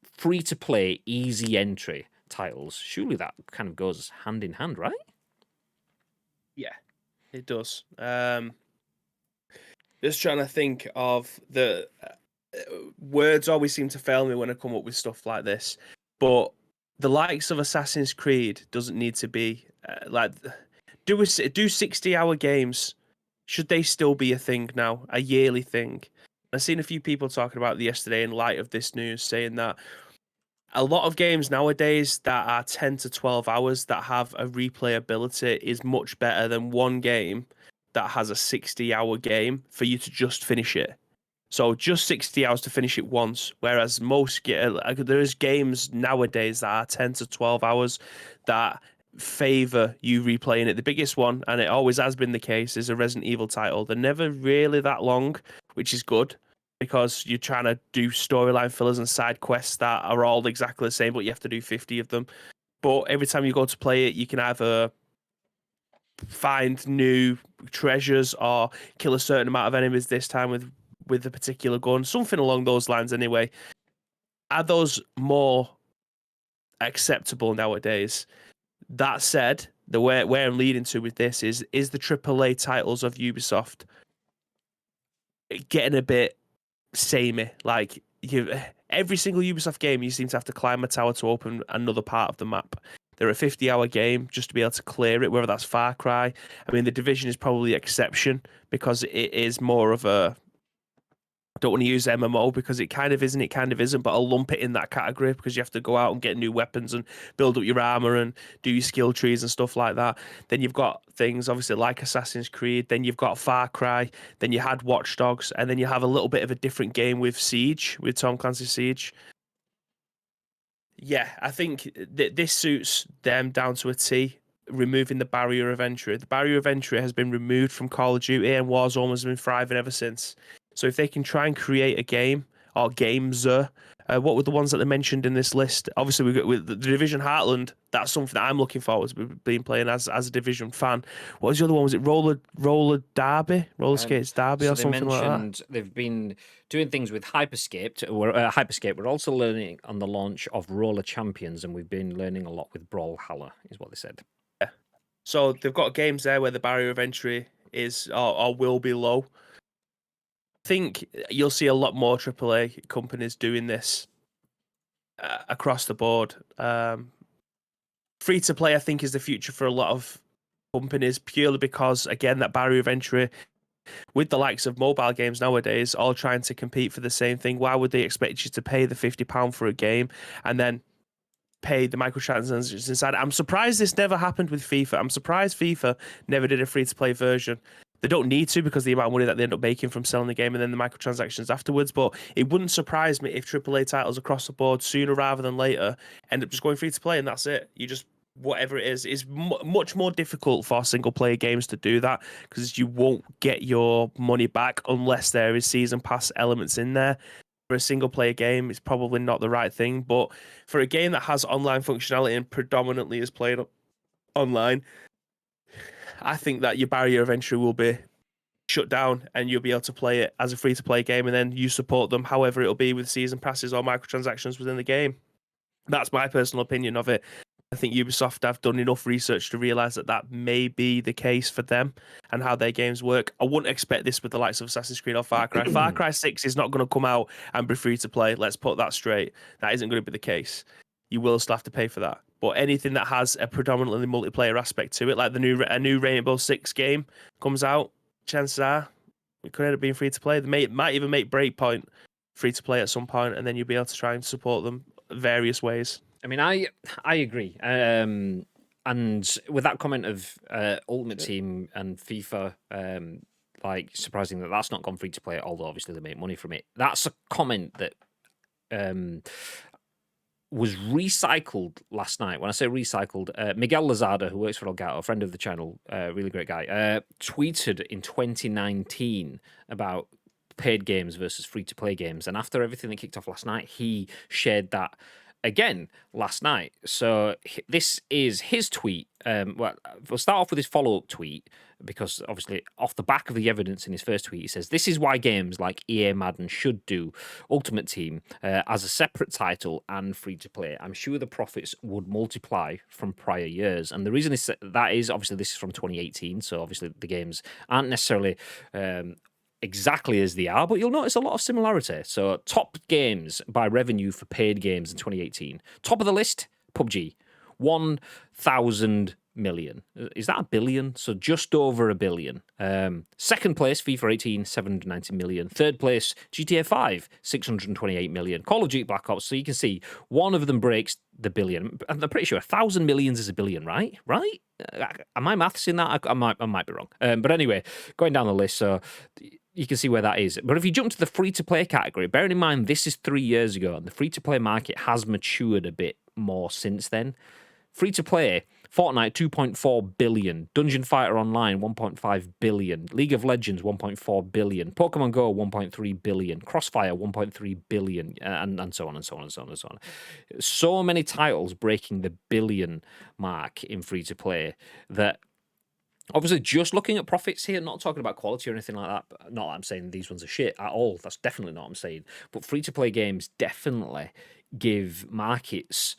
free-to-play, easy entry titles. Surely that kind of goes hand in hand, right? Yeah, it does. Just trying to think of the words always seem to fail me when I come up with stuff like this. But the likes of Assassin's Creed doesn't need to be do 60-hour games. Should they still be a thing now, a yearly thing? I've seen a few people talking about it yesterday in light of this news, saying that a lot of games nowadays that are 10 to 12 hours that have a replayability is much better than one game that has a 60-hour game for you to just finish it. So just 60 hours to finish it once, whereas there is games nowadays that are 10 to 12 hours that favor you replaying it. The biggest one, and it always has been the case, is a Resident Evil title. They're never really that long, which is good because you're trying to do storyline fillers and side quests that are all exactly the same, but you have to do 50 of them. But every time you go to play it, you can either find new treasures or kill a certain amount of enemies this time with a particular gun, something along those lines anyway. Are those more acceptable nowadays? That said, the way where I'm leading to with this is the AAA titles of Ubisoft getting a bit samey? Like every single Ubisoft game, you seem to have to climb a tower to open another part of the map. They're a 50-hour game just to be able to clear it, whether that's Far Cry. I mean, The Division is probably the exception because it is more of a, I don't want to use MMO because it kind of isn't, but I'll lump it in that category because you have to go out and get new weapons and build up your armor and do your skill trees and stuff like that. Then you've got things obviously like Assassin's Creed, then you've got Far Cry, then you had Watch Dogs, and then you have a little bit of a different game with Siege, with Tom Clancy's Siege. Yeah, I think this suits them down to a T, removing the barrier of entry. The barrier of entry has been removed from Call of Duty, and Warzone has been thriving ever since. So if they can try and create a game or games, what were the ones that they mentioned in this list? Obviously, we've got with the Division Heartland. That's something that I'm looking forward to being playing as a Division fan. What was the other one? Was it Roller Derby, Roller Skates Derby, or something like that? They've been doing things with Hyperscape. Hyperscape. We're also learning on the launch of Roller Champions, and we've been learning a lot with Brawlhalla, is what they said. Yeah. So they've got games there where the barrier of entry is or will be low. I think you'll see a lot more AAA companies doing this across the board. Free to play, I think, is the future for a lot of companies purely because, again, that barrier of entry with the likes of mobile games nowadays, all trying to compete for the same thing. Why would they expect you to pay the £50 for a game and then pay the microtransactions inside? I'm surprised this never happened with FIFA. I'm surprised FIFA never did a free to play version. They don't need to because the amount of money that they end up making from selling the game and then the microtransactions afterwards. But it wouldn't surprise me if AAA titles across the board sooner rather than later end up just going free to play and that's it. You just, whatever it is, it's much more difficult for single player games to do that because you won't get your money back unless there is season pass elements in there. For a single player game, it's probably not the right thing. But for a game that has online functionality and predominantly is played online, I think that your barrier of entry will be shut down and you'll be able to play it as a free-to-play game and then you support them however it'll be with season passes or microtransactions within the game. That's my personal opinion of it. I think Ubisoft have done enough research to realise that that may be the case for them and how their games work. I wouldn't expect this with the likes of Assassin's Creed or Far Cry. Far Cry 6 is not going to come out and be free to play. Let's put that straight. That isn't going to be the case. You will still have to pay for that. But anything that has a predominantly multiplayer aspect to it, like a new Rainbow Six game comes out, chances are it could end up being free to play. They might even make Breakpoint free to play at some point, and then you'll be able to try and support them various ways. I mean, I agree. And with that comment of Ultimate Team and FIFA, like surprising that that's not gone free to play, although obviously they make money from it. That's a comment that was recycled last night. When I say recycled, Miguel Lazada, who works for Elgato, a friend of the channel, really great guy, tweeted in 2019 about paid games versus free-to-play games. And after everything that kicked off last night, he shared that again last night. So this is his tweet. Well, we'll start off with his follow-up tweet because obviously off the back of the evidence in his first tweet, he says, "This is why games like EA Madden should do Ultimate Team as a separate title and free-to-play. I'm sure the profits would multiply from prior years." And the reason is that is obviously this is from 2018, so obviously the games aren't necessarily exactly as they are, but you'll notice a lot of similarity. So top games by revenue for paid games in 2018. Top of the list, PUBG, 1,000 million. Is that a billion? So just over a billion. Second place, FIFA 18, 790 million. Third place, GTA 5, 628 million. Call of Duty Black Ops. So you can see one of them breaks the billion. I'm pretty sure 1,000 millions is a billion, right? Right? Am I maths in that? I might be wrong. But anyway, going down the list, so you can see where that is. But if you jump to the free-to-play category, bearing in mind this is 3 years ago, and the free-to-play market has matured a bit more since then. Free-to-play, Fortnite, 2.4 billion. Dungeon Fighter Online, 1.5 billion. League of Legends, 1.4 billion. Pokemon Go, 1.3 billion. Crossfire, 1.3 billion, and so on and so on and so on and so on. So many titles breaking the billion mark in free to play that. Obviously, just looking at profits here, not talking about quality or anything like that. Not that I'm saying these ones are shit at all. That's definitely not what I'm saying. But free-to-play games definitely give markets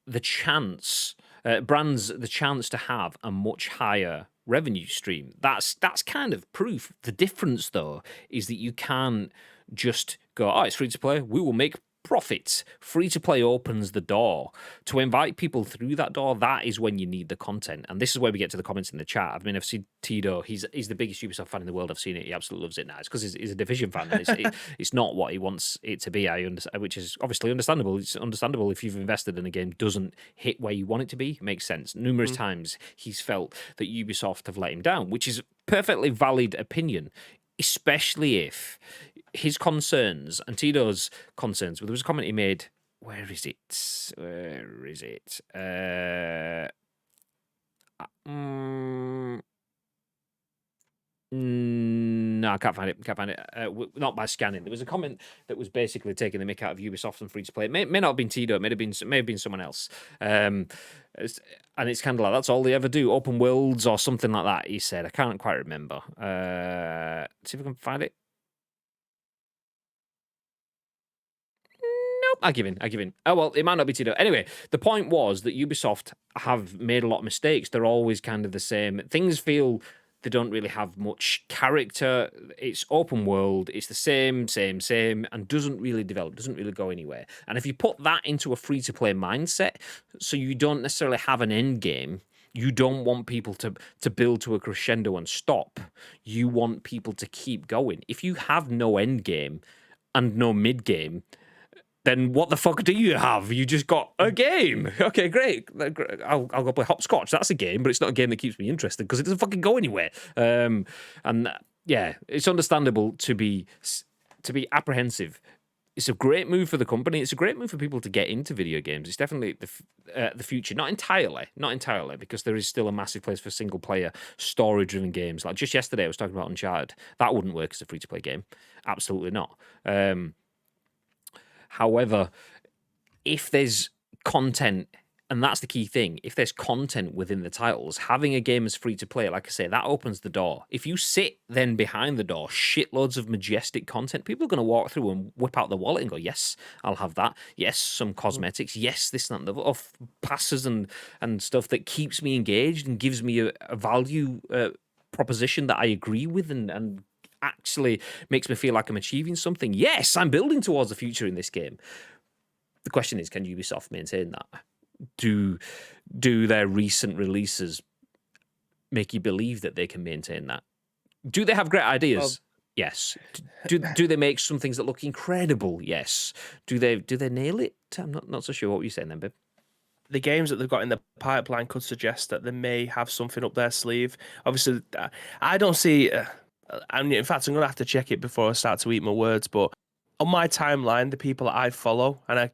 the chance, brands the chance to have a much higher revenue stream. That's kind of proof. The difference, though, is that you can't just go, oh, it's free-to-play, we will make profits. Free to play opens the door. To invite people through that door, that is when you need the content. And this is where we get to the comments in the chat. I mean, I've seen Tito, he's the biggest Ubisoft fan in the world. I've seen it. He absolutely loves it now. It's because he's a Division fan. And it's not what he wants it to be, which is obviously understandable. It's understandable if you've invested in a game doesn't hit where you want it to be. It makes sense. Numerous times he's felt that Ubisoft have let him down, which is perfectly valid opinion, especially if his concerns and Tito's concerns. There was a comment he made. Where is it? No, I can't find it. Not by scanning. There was a comment that was basically taking the mick out of Ubisoft and free to play. It may not have been Tito. It may have been someone else. And it's kind of like that's all they ever do. Open worlds or something like that. He said. I can't quite remember. See if I can find it. I give in. Oh, well, it might not be Tito. Anyway, the point was that Ubisoft have made a lot of mistakes. They're always kind of the same. Things feel they don't really have much character. It's open world. It's the same, and doesn't really develop, doesn't really go anywhere. And if you put that into a free-to-play mindset, so you don't necessarily have an end game, you don't want people to build to a crescendo and stop. You want people to keep going. If you have no end game and no mid game, then what the fuck do you have? You just got a game. Okay, great. I'll go play hopscotch. That's a game, but it's not a game that keeps me interested because it doesn't fucking go anywhere. Yeah, it's understandable to be apprehensive. It's a great move for the company. It's a great move for people to get into video games. It's definitely the future. Not entirely, because there is still a massive place for single-player, story-driven games. Like just yesterday, I was talking about Uncharted. That wouldn't work as a free-to-play game. Absolutely not. However, if there's content, and that's the key thing, if there's content within the titles, having a game as free to play, like I say, that opens the door. If you sit then behind the door, shitloads of majestic content, people are going to walk through and whip out the wallet and go, yes, I'll have that. Yes, some cosmetics. Yes, this, that, and the other, passes and stuff that keeps me engaged and gives me a value proposition that I agree with and actually makes me feel like I'm achieving something. Yes, I'm building towards the future in this game. The question is, can Ubisoft maintain that? Do their recent releases make you believe that they can maintain that? Do they have great ideas? Yes. Do they make some things that look incredible? Yes. Do they nail it? I'm not so sure. What were you saying then, babe? The games that they've got in the pipeline could suggest that they may have something up their sleeve. Obviously, I don't see. In fact, I'm going to have to check it before I start to eat my words. But on my timeline, the people that I follow, and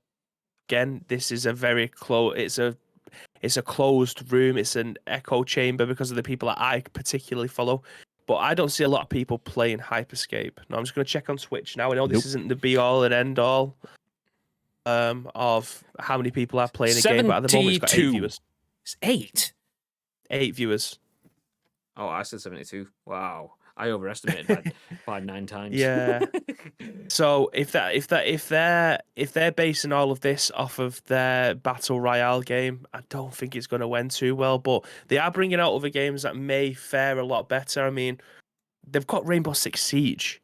again, this is a very close. It's a closed room. It's an echo chamber because of the people that I particularly follow. But I don't see a lot of people playing Hyperscape. Now I'm just going to check on Twitch now. I know this isn't the be all and end all of how many people are playing a game, but at the moment it's got 8 viewers. It's 8? 8 viewers. Oh, I said 72. Wow. I overestimated by 9 times. Yeah. So if they're basing all of this off of their battle royale game, I don't think it's going to end too well. But they are bringing out other games that may fare a lot better. I mean, they've got Rainbow Six Siege.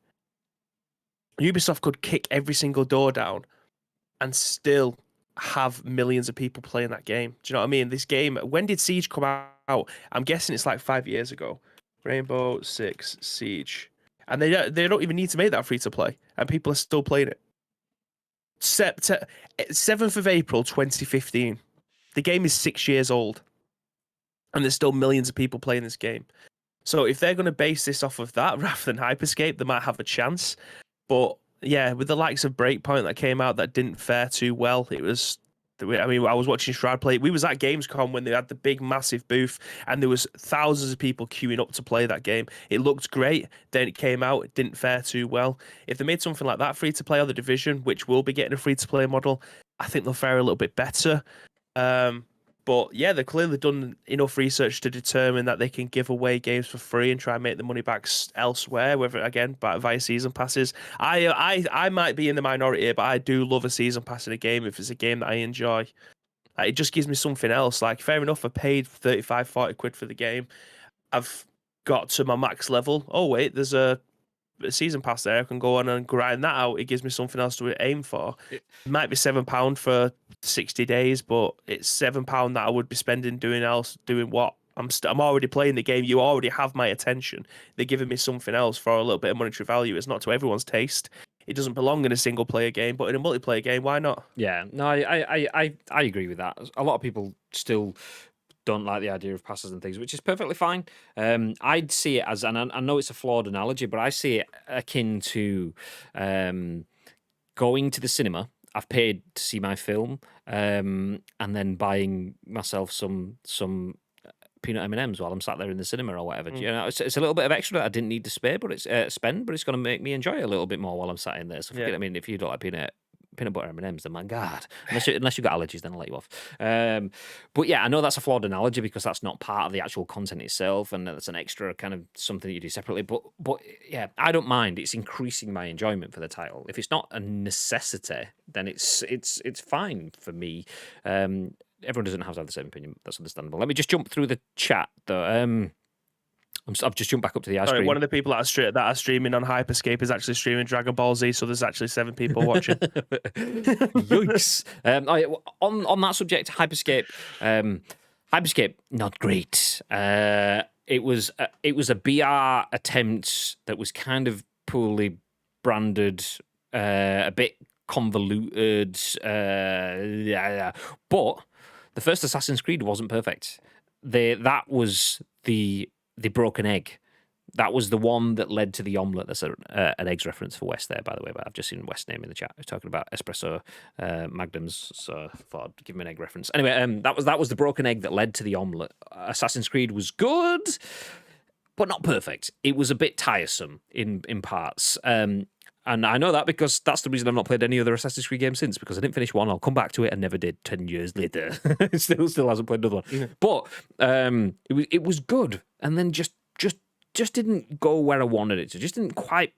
Ubisoft could kick every single door down and still have millions of people playing that game. Do you know what I mean? This game. When did Siege come out? I'm guessing it's like 5 years ago. Rainbow Six Siege, and they don't even need to make that free to play, and people are still playing it. 7th of April 2015. The game is 6 years old, and there's still millions of people playing this game. So if they're going to base this off of that rather than Hyperscape, they might have a chance. But yeah, with the likes of Breakpoint that came out that didn't fare too well, it was I mean, I was watching Shroud play. We was at Gamescom when they had the big, massive booth, and there was thousands of people queuing up to play that game. It looked great. Then it came out. It didn't fare too well. If they made something like that free to play on the Division, which will be getting a free to play model, I think they'll fare a little bit better. But yeah, they've clearly done enough research to determine that they can give away games for free and try and make the money back elsewhere, whether again via season passes. I might be in the minority here, but I do love a season pass in a game if it's a game that I enjoy. It just gives me something else. Like, fair enough, I paid 35, 40 quid for the game. I've got to my max level. Oh wait, there's a season pass there. I can go on and grind that out. It gives me something else to aim for. It might be £7 for 60 days, but it's £7 that I would be spending doing what? I'm already playing the game. You already have my attention. They're giving me something else for a little bit of monetary value. It's not to everyone's taste. It doesn't belong in a single player game, but in a multiplayer game, why not? Yeah, no, I agree with that. A lot of people still don't like the idea of passes and things, which is perfectly fine. I'd see it as, and I know it's a flawed analogy, but I see it akin to going to the cinema. I've paid to see my film, and then buying myself some peanut M&Ms while I'm sat there in the cinema or whatever. You know, it's a little bit of extra that I didn't need to spend, but it's going to make me enjoy it a little bit more while I'm sat in there. So forget, I mean, if you don't like peanut butter M&Ms, then my God, unless you've got allergies, then I'll let you off. But yeah, I know that's a flawed analogy because that's not part of the actual content itself, and that's an extra kind of something that you do separately. But yeah, I don't mind. It's increasing my enjoyment for the title. If it's not a necessity, then it's fine for me. Everyone doesn't have to have the same opinion. That's understandable. Let me just jump through the chat, though. I've just jumped back up to the ice cream. One of the people that are streaming on Hyperscape is actually streaming Dragon Ball Z, so there's actually 7 people watching. Yikes! On that subject, Hyperscape, not great. It was a BR attempt that was kind of poorly branded, a bit convoluted. But the first Assassin's Creed wasn't perfect. That was the broken egg. That was the one that led to the omelette. That's an eggs reference for West there, by the way, but I've just seen West name in the chat. He's talking about espresso magnums, so I thought I'd give him an egg reference. Anyway, that was the broken egg that led to the omelette. Assassin's Creed was good, but not perfect. It was a bit tiresome in parts. And I know that because that's the reason I've not played any other Assassin's Creed game since, because I didn't finish one. I'll come back to it and never did 10 years later. still hasn't played another one. Yeah. But it was good, and then just didn't go where I wanted it to. Just didn't quite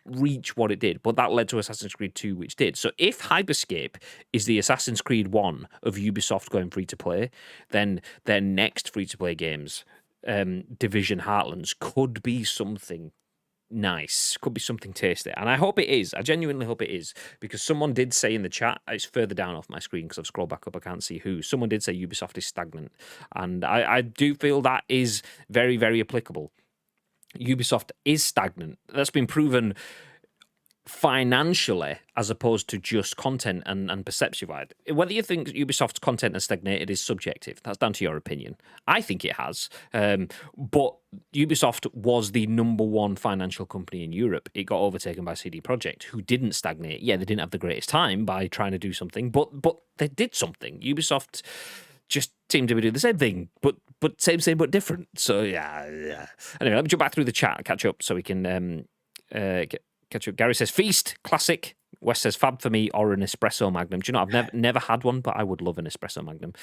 reach what it did. But that led to Assassin's Creed 2, which did. So if Hyperscape is the Assassin's Creed 1 of Ubisoft going free to play, then their next free to play games, Division Heartlands, could be something nice, could be something tasty, and I hope it is. I genuinely hope it is, because someone did say in the chat, it's further down off my screen because I've scrolled back up, I can't see who. Someone did say Ubisoft is stagnant, and I do feel that is very, very applicable. Ubisoft is stagnant. That's been proven financially as opposed to just content and perception-wide. Whether you think Ubisoft's content has stagnated is subjective. That's down to your opinion. I think it has. But Ubisoft was the number one financial company in Europe. It got overtaken by CD Projekt, who didn't stagnate. Yeah, they didn't have the greatest time by trying to do something, but they did something. Ubisoft just seemed to be doing the same thing, but same but different. So yeah. Anyway, let me jump back through the chat and catch up so we can catch up. Gary says Feast, classic. Wes says Fab for me or an espresso magnum. Do you know, I've never had one, but I would love an espresso magnum.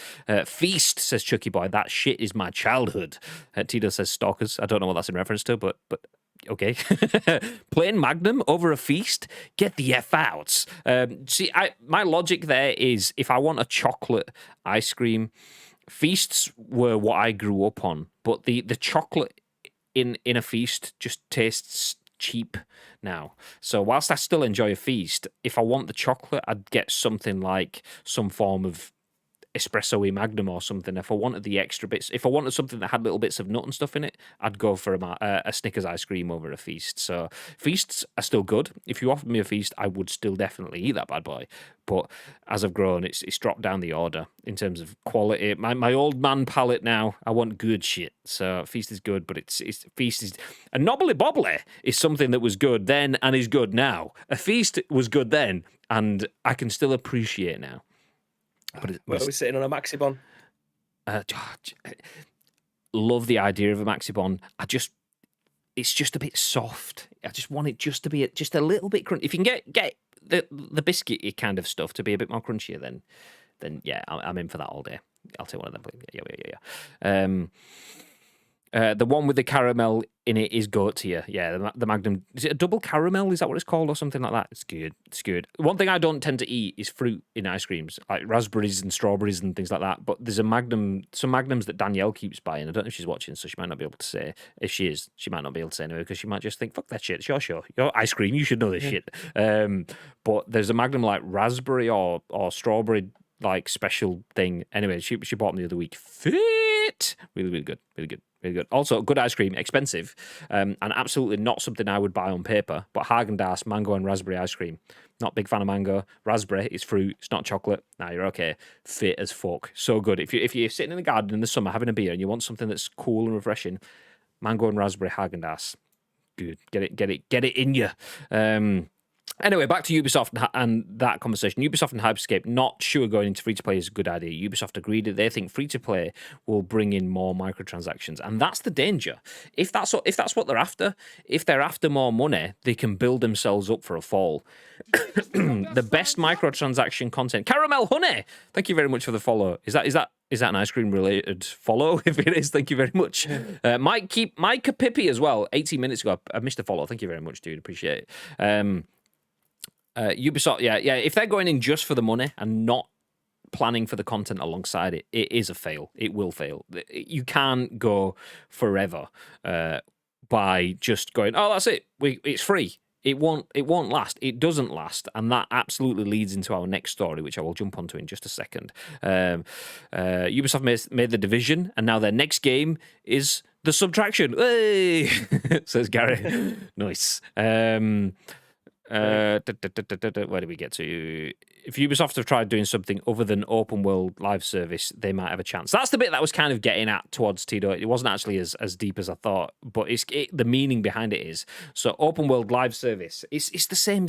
Feast, says Chucky Boy, that shit is my childhood. Tito says Stalkers. I don't know what that's in reference to, but okay. Plain magnum over a Feast? Get the F out. See, my logic there is if I want a chocolate ice cream, Feasts were what I grew up on, but the chocolate in a Feast just tastes cheap now. So whilst I still enjoy a Feast, if I want the chocolate, I'd get something like some form of espresso-y magnum or something. If I wanted the extra bits, if I wanted something that had little bits of nut and stuff in it, I'd go for a Snickers ice cream over a Feast. So Feasts are still good. If you offered me a Feast, I would still definitely eat that bad boy. But as I've grown, it's dropped down the order in terms of quality. My old man palate now, I want good shit. So Feast is good, but it's Feast is a knobbly bobbly is something that was good then and is good now. A Feast was good then, and I can still appreciate now. But Where are we sitting on a Maxibon? Love the idea of a Maxibon. It's just a bit soft. I just want it just to be just a little bit crunchy. If you can get the biscuity kind of stuff to be a bit more crunchier, then yeah, I'm in for that all day. I'll take one of them, please. Yeah. The one with the caramel in it is goat tier. Yeah, the Magnum. Is it a double caramel? Is that what it's called, or something like that? It's good. It's good. One thing I don't tend to eat is fruit in ice creams, like raspberries and strawberries and things like that. But there's a Magnum, some Magnums that Danielle keeps buying. I don't know if she's watching, so she might not be able to say. If she is, she might not be able to say anyway, because she might just think, "Fuck that shit. It's your show, your ice cream. You should know this shit." But there's a Magnum like raspberry or strawberry like special thing. Anyway, she bought them the other week. Fit, really good, really good. Really good. Also, good ice cream, expensive, and absolutely not something I would buy on paper. But Haagen-Dazs mango and raspberry ice cream. Not a big fan of mango. Raspberry is fruit. It's not chocolate. Nah, you're okay. Fit as fuck. So good. If you're sitting in the garden in the summer having a beer and you want something that's cool and refreshing, mango and raspberry Haagen-Dazs. Good. Get it in you. Anyway, back to Ubisoft and that conversation. Ubisoft and Hyperscape, not sure going into free-to-play is a good idea. Ubisoft agreed that they think free-to-play will bring in more microtransactions, and that's the danger. If that's what they're after, if they're after more money, they can build themselves up for a fall. The best microtransaction content. Caramel Honey, thank you very much for the follow. Is that an ice cream related follow? If it is, thank you very much. Mike Peppiatt as well. 18 minutes ago, I missed a follow. Thank you very much, dude. Appreciate it. Ubisoft, yeah. If they're going in just for the money and not planning for the content alongside it, it is a fail. It will fail. You can't go forever by just going, oh, that's it. It's free. It won't last. It doesn't last, and that absolutely leads into our next story, which I will jump onto in just a second. Ubisoft made The Division, and now their next game is The Subtraction. Hey, says Gary. Nice. Where do we get to? If Ubisoft have tried doing something other than open world live service, they might have a chance. That's the bit that I was kind of getting at towards Tito. It wasn't actually as deep as I thought, but the meaning behind it is. So open world live service, it's the same.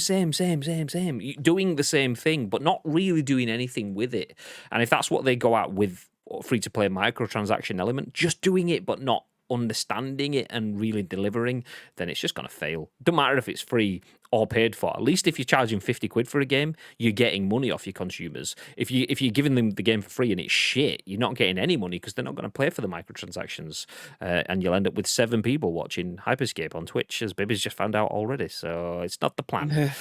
Doing the same thing, but not really doing anything with it. And if that's what they go at with free-to-play microtransaction element, just doing it but not understanding it and really delivering, then it's just going to fail. Don't matter if it's free or paid for. At least if you're charging 50 quid for a game, you're getting money off your consumers. If you're giving them the game for free and it's shit, you're not getting any money because they're not going to play for the microtransactions, and you'll end up with 7 people watching Hyperscape on Twitch, as Bibby's just found out already. So it's not the plan.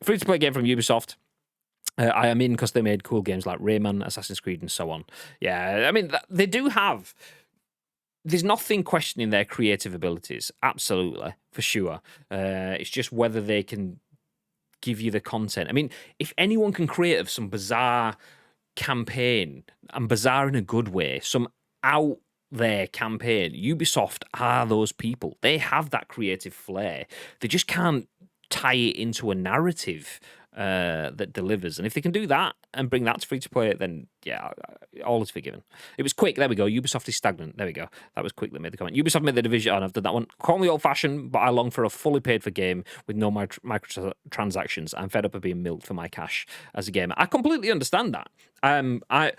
Free-to-play game from Ubisoft. I am in because they made cool games like Rayman, Assassin's Creed, and so on. Yeah, I mean, they do have... There's nothing questioning their creative abilities, absolutely, for sure. It's just whether they can give you the content. I mean, if anyone can create some bizarre campaign, and bizarre in a good way, some out there campaign, Ubisoft are those people. They have that creative flair. They just can't tie it into a narrative that delivers. And if they can do that and bring that to free to play, then yeah, all is forgiven. It was quick. There we go. Ubisoft is stagnant. There we go. That was quick that made the comment. Ubisoft made The Division. And I've done that one. Call me old fashioned, but I long for a fully paid for game with no microtransactions. I'm fed up of being milked for my cash as a gamer. I completely understand that. I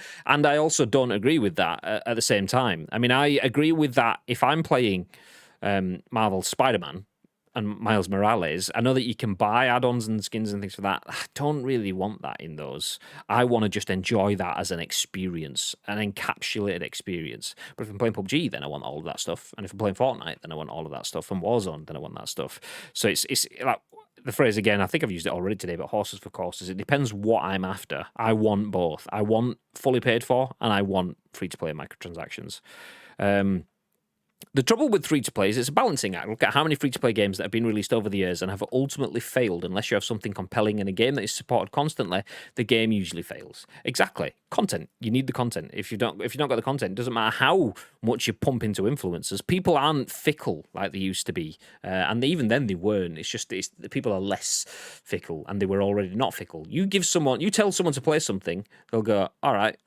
also don't agree with that at the same time. I mean, I agree with that if I'm playing Marvel's Spider-Man and Miles Morales, I know that you can buy add-ons and skins and things for that. I don't really want that in those. I want to just enjoy that as an experience, an encapsulated experience. But if I'm playing PUBG, then I want all of that stuff. And if I'm playing Fortnite, then I want all of that stuff. And Warzone, then I want that stuff. So it's like the phrase again, I think I've used it already today, but horses for courses. It depends what I'm after. I want both. I want fully paid for, and I want free-to-play microtransactions. The trouble with free-to-play is it's a balancing act. Look at how many free-to-play games that have been released over the years and have ultimately failed. Unless you have something compelling in a game that is supported constantly, the game usually fails. Exactly. Content. You need the content. If you've not got the content, it doesn't matter how much you pump into influencers. People aren't fickle like they used to be. And even then they weren't. It's just the people are less fickle, and they were already not fickle. You tell someone to play something, they'll go, all right,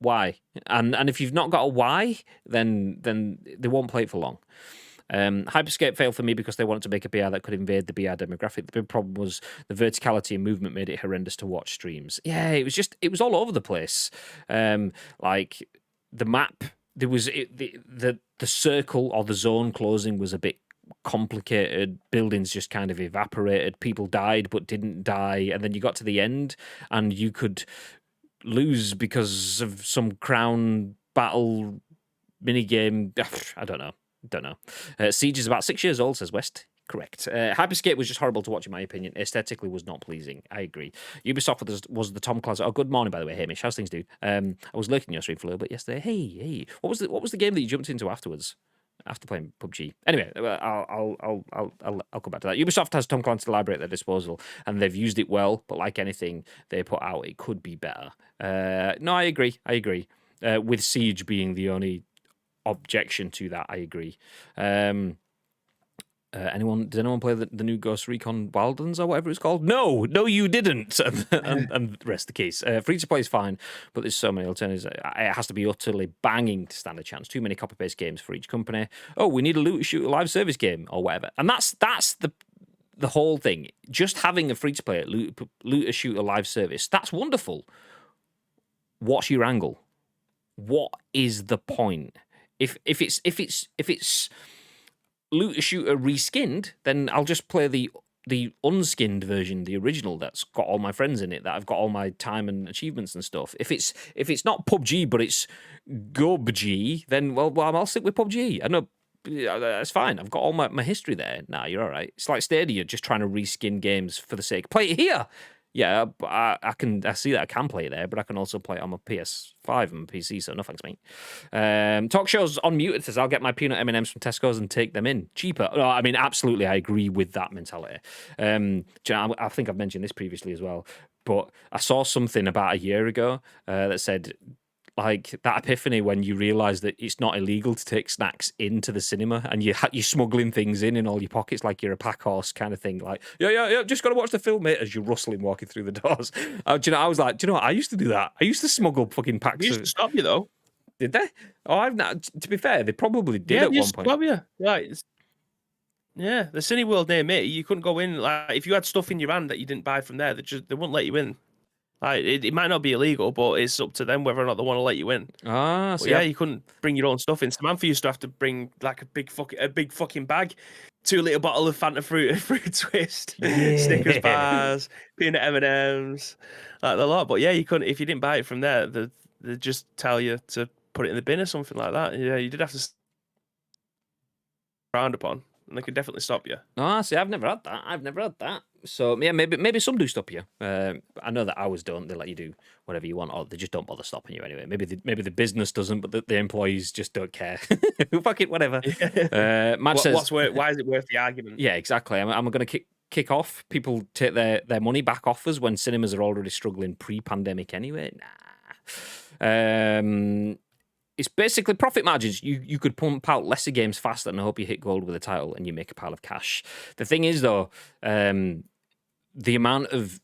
why? And if you've not got a why, then they won't play it for long. Hyperscape failed for me because they wanted to make a BR that could invade the BR demographic. The big problem was the verticality and movement made it horrendous to watch streams. Yeah, it was all over the place. Like the map, there was the circle or the zone closing was a bit complicated. Buildings just kind of evaporated. People died but didn't die, and then you got to the end and you could lose because of some crown battle minigame. I don't know. Siege is about 6 years old, says West. Correct. Hyperscape was just horrible to watch, in my opinion. Aesthetically was not pleasing. I agree. Ubisoft was the Tom Clancy. Oh, good morning, by the way, Hamish. How's things, dude? I was lurking your stream for a little bit yesterday. Hey. What was the game that you jumped into afterwards? After playing PUBG. Anyway, I'll come back to that. Ubisoft has Tom Clancy library at their disposal, and they've used it well. But like anything they put out, it could be better. No, I agree. With Siege being the only objection to that, I agree. Did anyone play the new Ghost Recon Wildlands or whatever it's called? No, you didn't. and the rest of the case. Free to play is fine, but there's so many alternatives. It has to be utterly banging to stand a chance. Too many copy-paste games for each company. Oh, we need a loot shooter live service game or whatever. And that's the whole thing. Just having a free to play looter shooter live service, that's wonderful. What's your angle? What is the point? If it's looter shooter reskinned, then I'll just play the unskinned version, the original that's got all my friends in it, that I've got all my time and achievements and stuff. If it's not PUBG but it's GUBG, then well I'll stick with PUBG. I know that's fine. I've got all my history there. Nah, you're all right. It's like Stadia just trying to reskin games for the sake. Play it here. Yeah, but I see that I can play it there, but I can also play it on my PS5 and my PC, so no thanks, mate. Talk shows unmuted says, I'll get my peanut M&Ms from Tesco's and take them in. Cheaper. No, I mean, absolutely, I agree with that mentality. I think I've mentioned this previously as well, but I saw something about a year ago that said, like, that epiphany when you realise that it's not illegal to take snacks into the cinema and you're smuggling things in all your pockets like you're a pack horse kind of thing. Like, yeah, just got to watch the film, mate, as you're rustling walking through the doors. I was like, do you know what? I used to do that. I used to smuggle fucking packs. They used to stop you, though. Did they? Oh, I've not. To be fair, they probably did at one point. Stop you. Yeah, the Cineworld near me, you couldn't go in. Like, if you had stuff in your hand that you didn't buy from there, they wouldn't let you in. Like, it might not be illegal, but it's up to them whether or not they want to let you in. So yeah, you couldn't bring your own stuff in. Samantha used to have to bring like a big fucking bag, 2-litre bottle of Fanta fruit twist, Snickers bars, peanut M&Ms, like a lot. But yeah, you couldn't if you didn't buy it from there. They'd just tell you to put it in the bin or something like that. Yeah, you did have to frowned upon, and they could definitely stop you. See, I've never had that. So yeah, maybe some do stop you. I know that ours don't. They let you do whatever you want, or they just don't bother stopping you anyway. Maybe the business doesn't, but the employees just don't care. Fuck it, whatever. Matt says, why is it worth the argument? Yeah, exactly. I'm going to kick off. People take their money back off us when cinemas are already struggling pre-pandemic anyway. Nah. It's basically profit margins. You could pump out lesser games faster and hope you hit gold with a title and you make a pile of cash. The thing is, though, the amount of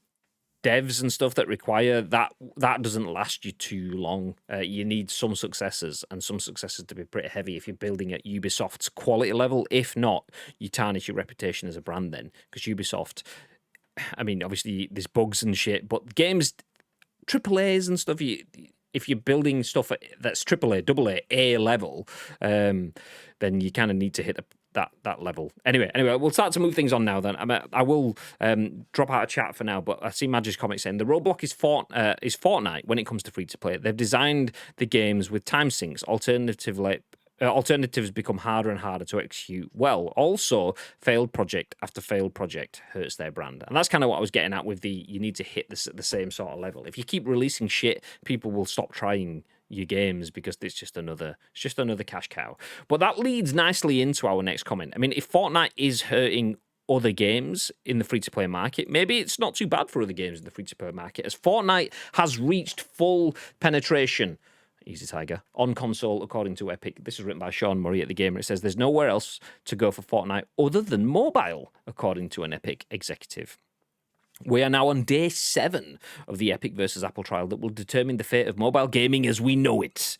devs and stuff that require that doesn't last you too long. You need some successors, and some successors to be pretty heavy if you're building at Ubisoft's quality level. If not, you tarnish your reputation as a brand then, because Ubisoft, I mean, obviously there's bugs and shit, but games, AAAs and stuff, if you're building stuff that's AAA, AA, A level, then you kind of need to hit that level. Anyway, we'll start to move things on now. Then I will drop out of chat for now. But I see Madge's comment saying the roadblock is Fortnite when it comes to free to play. They've designed the games with time sinks. Alternatives become harder and harder to execute well. Also, failed project after failed project hurts their brand. And that's kind of what I was getting at with you need to hit the same sort of level. If you keep releasing shit, people will stop trying your games because it's just another cash cow. But that leads nicely into our next comment. I mean, if Fortnite is hurting other games in the free-to-play market, maybe it's not too bad for other games in the free-to-play market, as Fortnite has reached full penetration, Easy Tiger, on console, according to Epic. This is written by Sean Murray at The Gamer. It says there's nowhere else to go for Fortnite other than mobile, according to an Epic executive. We are now on day 7 of the Epic versus Apple trial that will determine the fate of mobile gaming as we know it.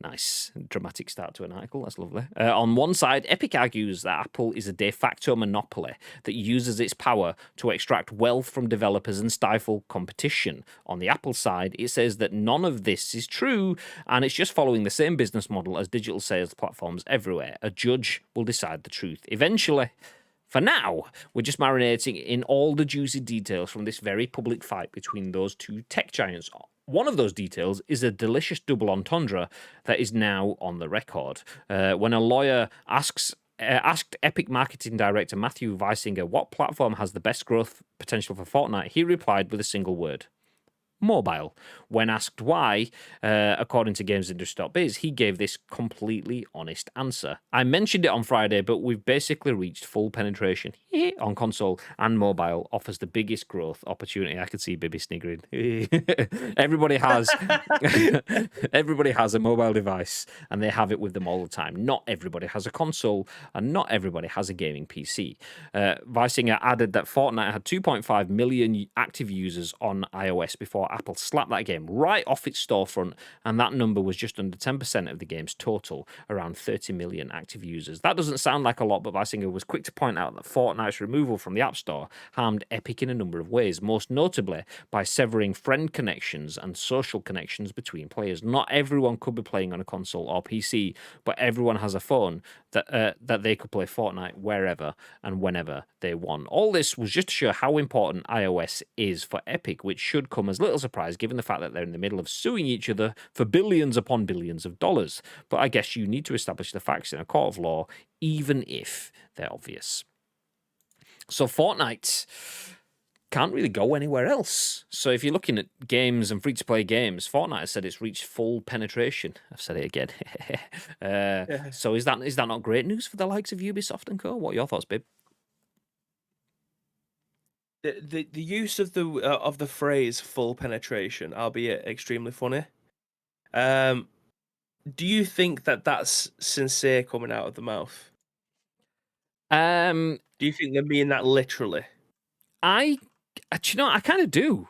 Nice dramatic start to an article. That's lovely. On one side, Epic argues that Apple is a de facto monopoly that uses its power to extract wealth from developers and stifle competition. On the Apple side, it says that none of this is true and it's just following the same business model as digital sales platforms everywhere. A judge will decide the truth eventually. For now, we're just marinating in all the juicy details from this very public fight between those two tech giants. One of those details is a delicious double entendre that is now on the record. When a lawyer asked Epic marketing director Matthew Weisinger what platform has the best growth potential for Fortnite, he replied with a single word: mobile. When asked why, according to GamesIndustry.biz, he gave this completely honest answer. I mentioned it on Friday, but we've basically reached full penetration on console, and mobile offers the biggest growth opportunity. I could see Bibby sniggering. everybody has everybody has a mobile device, and they have it with them all the time. Not everybody has a console, and not everybody has a gaming PC. Weisinger added that Fortnite had 2.5 million active users on iOS before Apple slapped that game right off its storefront, and that number was just under 10% of the game's total, around 30 million active users. That doesn't sound like a lot, but Weisinger was quick to point out that Fortnite's removal from the App Store harmed Epic in a number of ways, most notably by severing friend connections and social connections between players. Not everyone could be playing on a console or PC, but everyone has a phone that they could play Fortnite wherever and whenever they want. All this was just to show how important iOS is for Epic, which should come as little surprise given the fact that they're in the middle of suing each other for billions upon billions of dollars. But I guess you need to establish the facts in a court of law, even if they're obvious. So Fortnite can't really go anywhere else. So if you're looking at games and free-to-play games, Fortnite has said it's reached full penetration. I've said it again. So is that not great news for the likes of Ubisoft and co? What are your thoughts, babe? The use of the phrase "full penetration," albeit extremely funny. Do you think that that's sincere coming out of the mouth? Do you think they mean that literally? I kind of do.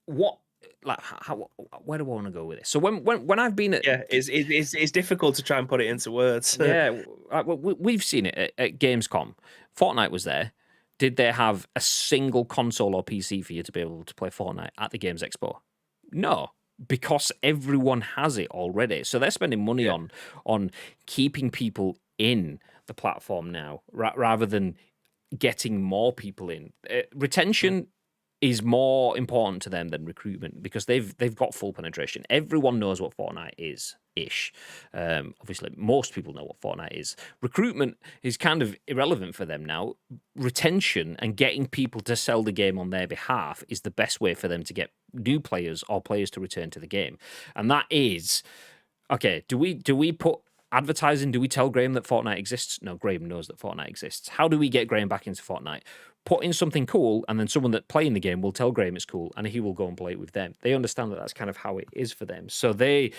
What, like, how, where do I want to go with this? So when I've been at, it's difficult to try and put it into words. yeah, we've seen it at Gamescom. Fortnite was there. Did they have a single console or PC for you to be able to play Fortnite at the Games Expo? No, because everyone has it already. So they're spending money on keeping people in the platform now, rather than getting more people in. Retention is more important to them than recruitment because they've got full penetration. Everyone knows what Fortnite is ish. Obviously, most people know what Fortnite is. Recruitment is kind of irrelevant for them now. Retention and getting people to sell the game on their behalf is the best way for them to get new players or players to return to the game. And that is, okay, do we put advertising? Do we tell Graham that Fortnite exists? No, Graham knows that Fortnite exists. How do we get Graham back into Fortnite? Put in something cool, and then someone that playing the game will tell Graham it's cool, and he will go and play it with them. They understand that that's kind of how it is for them. So they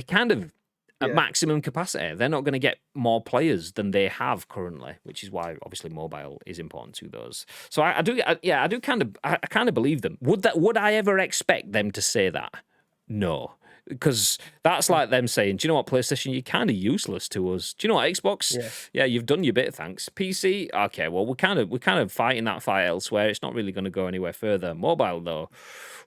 kind of at maximum capacity. They're not going to get more players than they have currently, which is why obviously mobile is important to those. So I kind of believe them. Would I ever expect them to say that? No. Because that's like them saying, do you know what, PlayStation, you're kind of useless to us. Do you know what, Xbox? Yeah, you've done your bit, thanks. PC, okay, well, we're kind of fighting that fight elsewhere. It's not really going to go anywhere further. Mobile, though,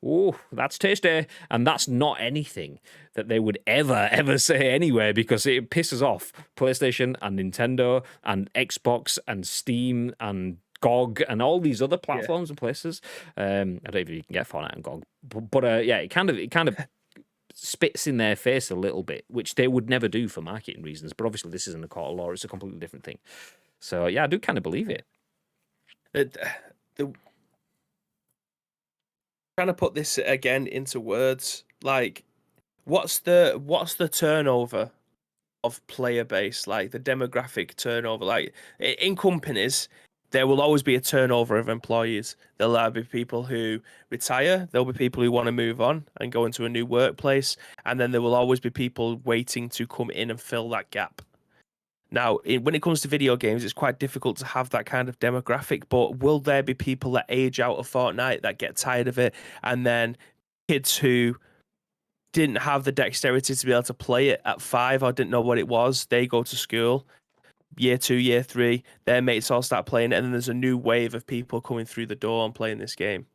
oh, that's tasty. And that's not anything that they would ever say anywhere, because it pisses off PlayStation and Nintendo and Xbox and Steam and GOG and all these other platforms and places. I don't know if you can get Fortnite and GOG, but it kind of spits in their face a little bit, which they would never do for marketing reasons. But obviously, this isn't a court of law; it's a completely different thing. So yeah, I do kind of believe it. Trying to put this again into words, like what's the turnover of player base, like the demographic turnover, like in companies. There will always be a turnover of employees. There'll be people who retire. There'll be people who want to move on and go into a new workplace. And then there will always be people waiting to come in and fill that gap. Now, when it comes to video games, it's quite difficult to have that kind of demographic. But will there be people that age out of Fortnite that get tired of it, and then kids who didn't have the dexterity to be able to play it at 5 or didn't know what it was, they go to school, year 2, year 3, their mates all start playing it, and then there's a new wave of people coming through the door and playing this game.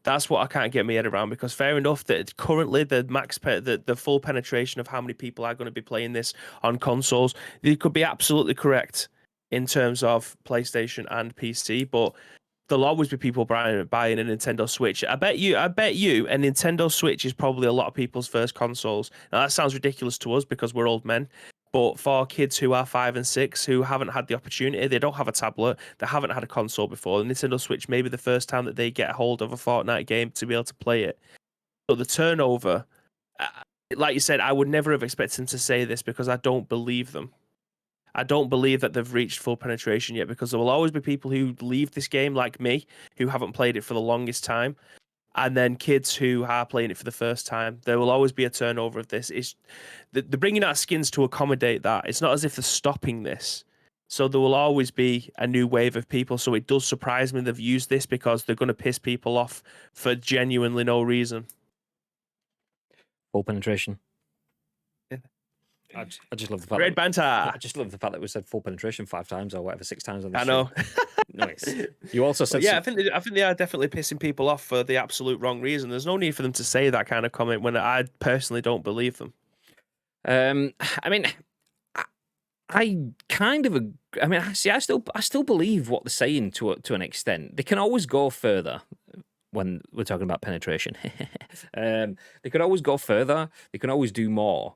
That's what I can't get my head around, because fair enough that currently the full penetration of how many people are going to be playing this on consoles, they could be absolutely correct in terms of PlayStation and PC, but there'll always be people buying a Nintendo Switch. I bet you a Nintendo Switch is probably a lot of people's first consoles. Now that sounds ridiculous to us because we're old men, but for kids who are 5 and 6 who haven't had the opportunity, they don't have a tablet, they haven't had a console before, the Nintendo Switch may be the first time that they get hold of a Fortnite game to be able to play it. But the turnover, like you said, I would never have expected them to say this because I don't believe them. I don't believe that they've reached full penetration yet, because there will always be people who leave this game like me, who haven't played it for the longest time, and then kids who are playing it for the first time. There will always be a turnover of this. They're bringing out skins to accommodate that. It's not as if they're stopping this. So there will always be a new wave of people. So it does surprise me they've used this, because they're going to piss people off for genuinely no reason. Full penetration. I just love the fact. Great banter. I just love the fact that we said full penetration 5 times or whatever, 6 times on the I know. Nice. You also said, I think they are definitely pissing people off for the absolute wrong reason. There's no need for them to say that kind of comment when I personally don't believe them. I mean, I kind of, I mean, see, I still believe what they're saying to an extent. They can always go further when we're talking about penetration. They could always go further. They can always do more.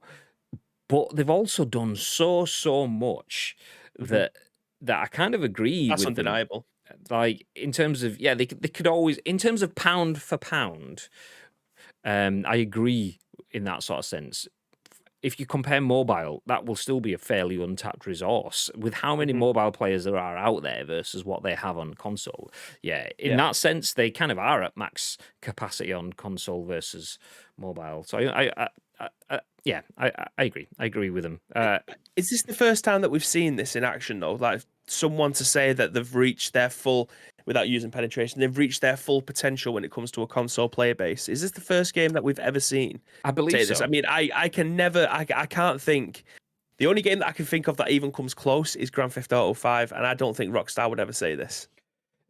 But they've also done so much that I kind of agree with them. That's undeniable. Like, in terms of, they could always, in terms of pound for pound, I agree in that sort of sense. If you compare mobile, that will still be a fairly untapped resource with how many mobile players there are out there versus what they have on console. In that sense, they kind of are at max capacity on console versus mobile. So I agree. I agree with them. Is this the first time that we've seen this in action, though? Like, someone to say that they've reached their full, without using penetration, they've reached their full potential when it comes to a console player base. Is this the first game that we've ever seen? I believe so. I mean, I can't think. The only game that I can think of that even comes close is Grand Theft Auto 5, and I don't think Rockstar would ever say this.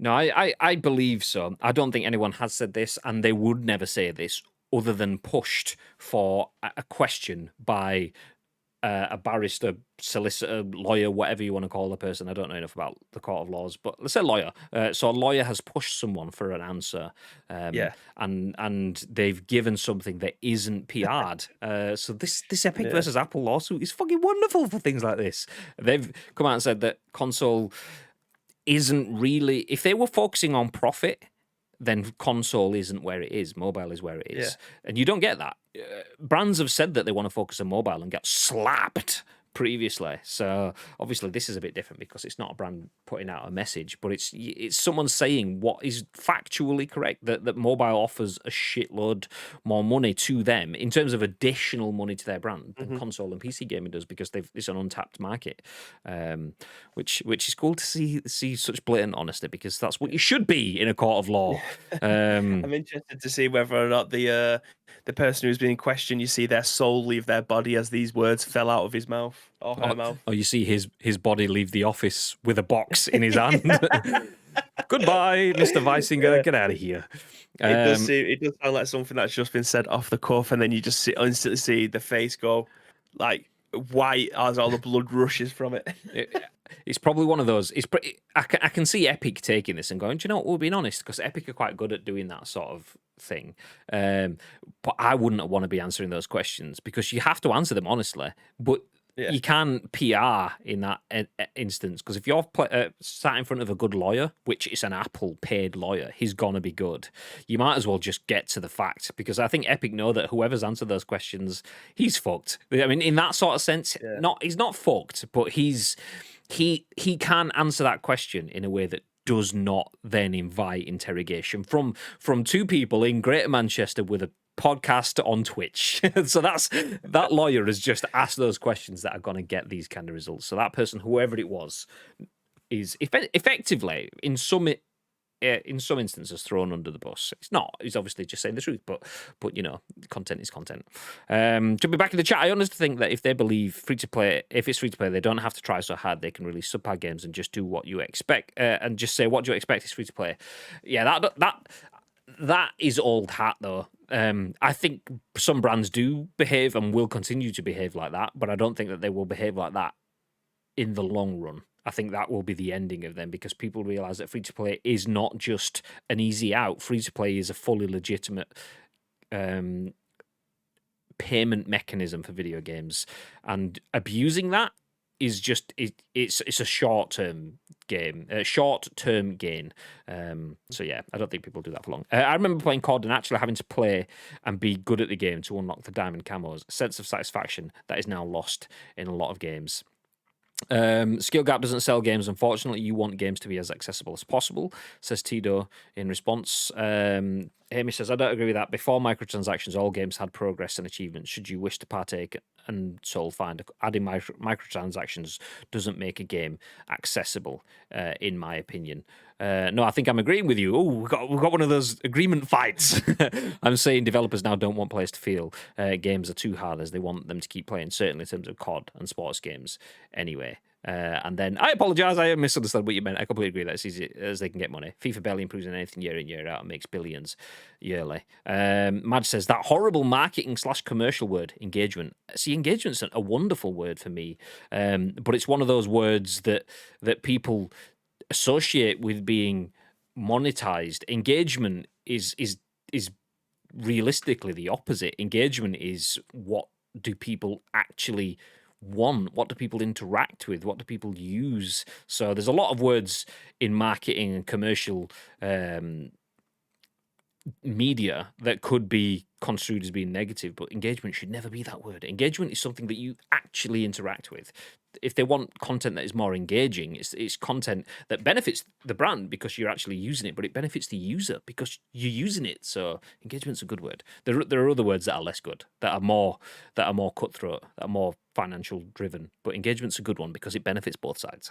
No, I believe so. I don't think anyone has said this, and they would never say this other than pushed for a question by a barrister, solicitor, lawyer, whatever you want to call the person. I don't know enough about the court of laws, but let's say lawyer. So a lawyer has pushed someone for an answer, and they've given something that isn't PR'd. So this Epic versus Apple lawsuit is fucking wonderful for things like this. They've come out and said that console isn't really, if they were focusing on profit, then console isn't where it is. Mobile is where it is. And you don't get that. Brands have said that they want to focus on mobile and get slapped previously. So obviously this is a bit different because it's not a brand putting out a message, but it's someone saying what is factually correct, that mobile offers a shitload more money to them in terms of additional money to their brand than console and PC gaming does, because it's an untapped market, which is cool to see such blatant honesty, because that's what you should be in a court of law. I'm interested to see whether or not the person who's being questioned, you see their soul leave their body as these words fell out of his mouth or her mouth. Or you see his body leave the office with a box in his hand. Goodbye, Mr. Weisinger. Get out of here. It does sound like something that's just been said off the cuff, and then you just instantly see the face go like white as all the blood rushes from it. It's probably one of those. I can see Epic taking this and going, do you know what, we're being honest, because Epic are quite good at doing that sort of thing. But I wouldn't want to be answering those questions, because you have to answer them honestly. But you can PR in that instance, because if you're sat in front of a good lawyer, which is an Apple paid lawyer, he's gonna be good. You might as well just get to the fact, because I think Epic know that whoever's answered those questions, he's fucked. I mean, in that sort of sense, he's not fucked, but he can answer that question in a way that does not then invite interrogation from two people in Greater Manchester with a podcast on Twitch. So that lawyer has just asked those questions that are going to get these kind of results. So that person, whoever it was, is effectively in some instances thrown under the bus. It's not. He's obviously just saying the truth, but content is content. Jumping back in the chat, I honestly think that if they believe if it's free to play, they don't have to try so hard. They can release subpar games and just do what you expect, and just say what do you expect is free to play. Yeah, that is old hat though. I think some brands do behave and will continue to behave like that, but I don't think that they will behave like that in the long run. I think that will be the ending of them because people realise that free-to-play is not just an easy out. Free-to-play is a fully legitimate payment mechanism for video games. And abusing that is just... It's a short-term game, a short-term gain. So yeah, I don't think people do that for long. I remember playing COD and actually having to play and be good at the game to unlock the diamond camos. A sense of satisfaction that is now lost in a lot of games. Skill Gap doesn't sell games. Unfortunately, you want games to be as accessible as possible, says Tito in response. Amy says, I don't agree with that. Before microtransactions, all games had progress and achievements. Should you wish to partake and soul find, adding microtransactions doesn't make a game accessible, in my opinion. No, I think I'm agreeing with you. Oh, we've got one of those agreement fights. I'm saying developers now don't want players to feel games are too hard as they want them to keep playing, certainly in terms of COD and sports games anyway. And then, I apologise, I misunderstood what you meant. I completely agree that it's easy as they can get money. FIFA barely improves on anything year in, year out and makes billions yearly. Madge says, that horrible marketing/commercial word, engagement. See, engagement's a wonderful word for me, but it's one of those words that people associate with being monetized. Engagement is realistically the opposite. Engagement is what do people actually want? What do people interact with? What do people use? So there's a lot of words in marketing and commercial media that could be construed as being negative, but engagement should never be that word. Engagement is something that you actually interact with. If they want content that is more engaging, it's content that benefits the brand because you're actually using it, but it benefits the user because you're using it. So engagement's a good word. There are other words that are less good, that are more cutthroat, that are more financial driven, but engagement's a good one because it benefits both sides.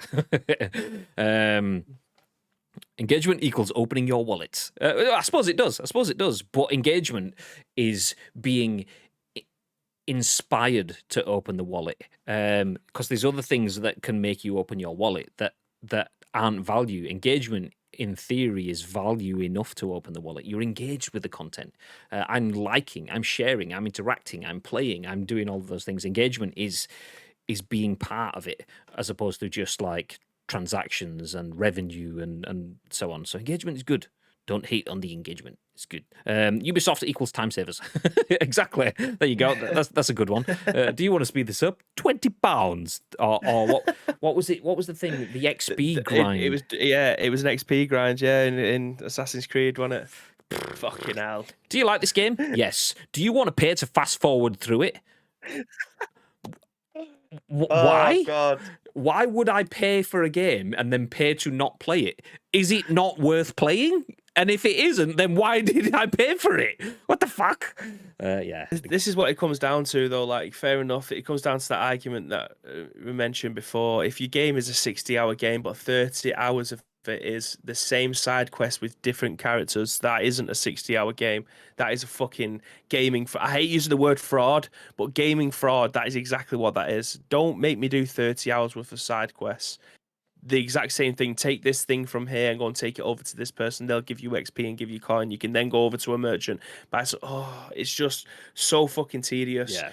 Engagement equals opening your wallet. I suppose it does. But engagement is being inspired to open the wallet. Because there's other things that can make you open your wallet that aren't value. Engagement, in theory, is value enough to open the wallet. You're engaged with the content. I'm liking, I'm sharing, I'm interacting, I'm playing, I'm doing all of those things. Engagement is being part of it, as opposed to just like transactions and revenue and so on. So engagement is good. Don't hate on the engagement. It's good. Ubisoft equals time savers. Exactly. There you go. That's a good one. Do you want to speed this up? £20 or what was it? What was the thing? The XP grind. It was an XP grind. Yeah, in Assassin's Creed, wasn't it? Fucking hell. Do you like this game? Yes. Do you want to pay to fast forward through it? Why? Oh, God. Why would I pay for a game and then pay to not play it? Is it not worth playing? And if it isn't, then why did I pay for it? What the fuck? Yeah. This is what it comes down to, though. Like, fair enough. It comes down to that argument that we mentioned before. If your game is a 60-hour game, but 30 hours of it is the same side quest with different characters, that isn't a 60-hour game. That is a fucking gaming. I hate using the word fraud, but gaming fraud, that is exactly what that is. Don't make me do 30 hours worth of side quests. The exact same thing. Take this thing from here and go and take it over to this person. They'll give you XP and give you coin. You can then go over to a merchant. But it's just so fucking tedious. Yeah.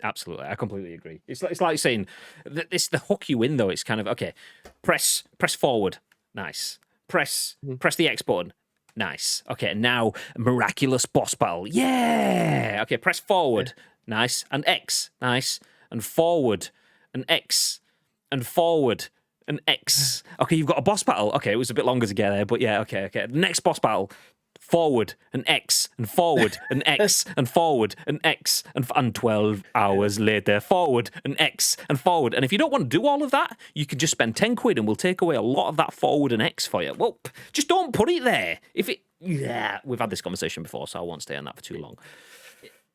Absolutely, I completely agree. It's like saying the hook you in though. It's kind of okay. Press forward, nice. Press the X button, nice. Okay, now miraculous boss battle, yeah. Okay, press forward, nice, and X, nice, and forward, and X, and forward, and X. Okay, you've got a boss battle. Okay, it was a bit longer to get there, but yeah. Okay. The next boss battle. Forward and X and forward and X and forward and X and 12 hours later, forward and X and forward. And if you don't want to do all of that, you can just spend 10 quid and we'll take away a lot of that forward and X for you. Well, just don't put it there. If Yeah, we've had this conversation before, so I won't stay on that for too long.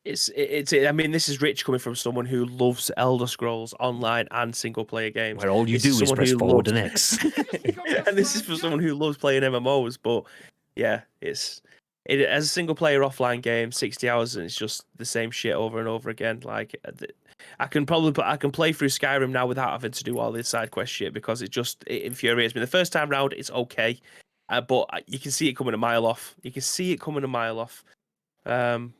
I mean, this is rich coming from someone who loves Elder Scrolls Online and single player games. Where all you This do is someone press who forward loves, and X. and this is for someone who loves playing MMOs. But yeah, as a single player offline game, 60 hours, and it's just the same shit over and over again. Like, I can play through Skyrim now without having to do all this side quest shit because it infuriates me. The first time round, it's okay, but you can see it coming a mile off. You can see it coming a mile off.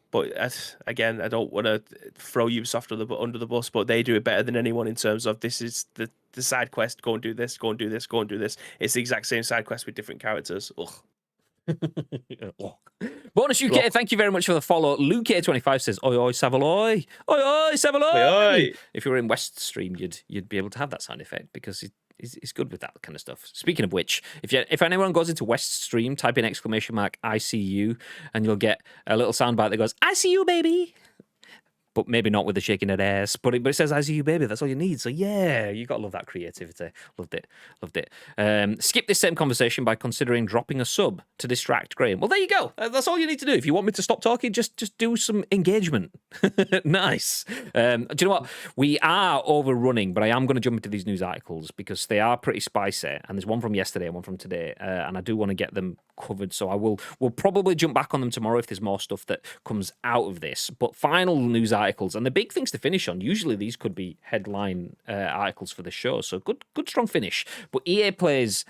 But again, I don't want to throw Ubisoft under the bus, but they do it better than anyone in terms of this is the side quest. Go and do this. Go and do this. Go and do this. It's the exact same side quest with different characters. Ugh. Bonus UK, thank you very much for the follow. Luke25 says, "Oi oi Savaloy, oi oi Savaloy." Oi, oi. If you were in West Stream, you'd be able to have that sound effect because he's good with that kind of stuff. Speaking of which, if anyone goes into West Stream, type in !ICU and you'll get a little soundbite that goes, "I see you, baby." But maybe not with the shaking of ass. But it says, "I see you, baby." That's all you need. So yeah, you got to love that creativity. Loved it. Skip this same conversation by considering dropping a sub to distract Graham. Well, there you go. That's all you need to do. If you want me to stop talking, just do some engagement. Nice. Do you know what? We are overrunning, but I am going to jump into these news articles because they are pretty spicy. And there's one from yesterday and one from today, and I do want to get them covered. So we'll probably jump back on them tomorrow if there's more stuff that comes out of this. But final news articles, and the big things to finish on. Usually these could be headline articles for the show, so good strong finish. But EA's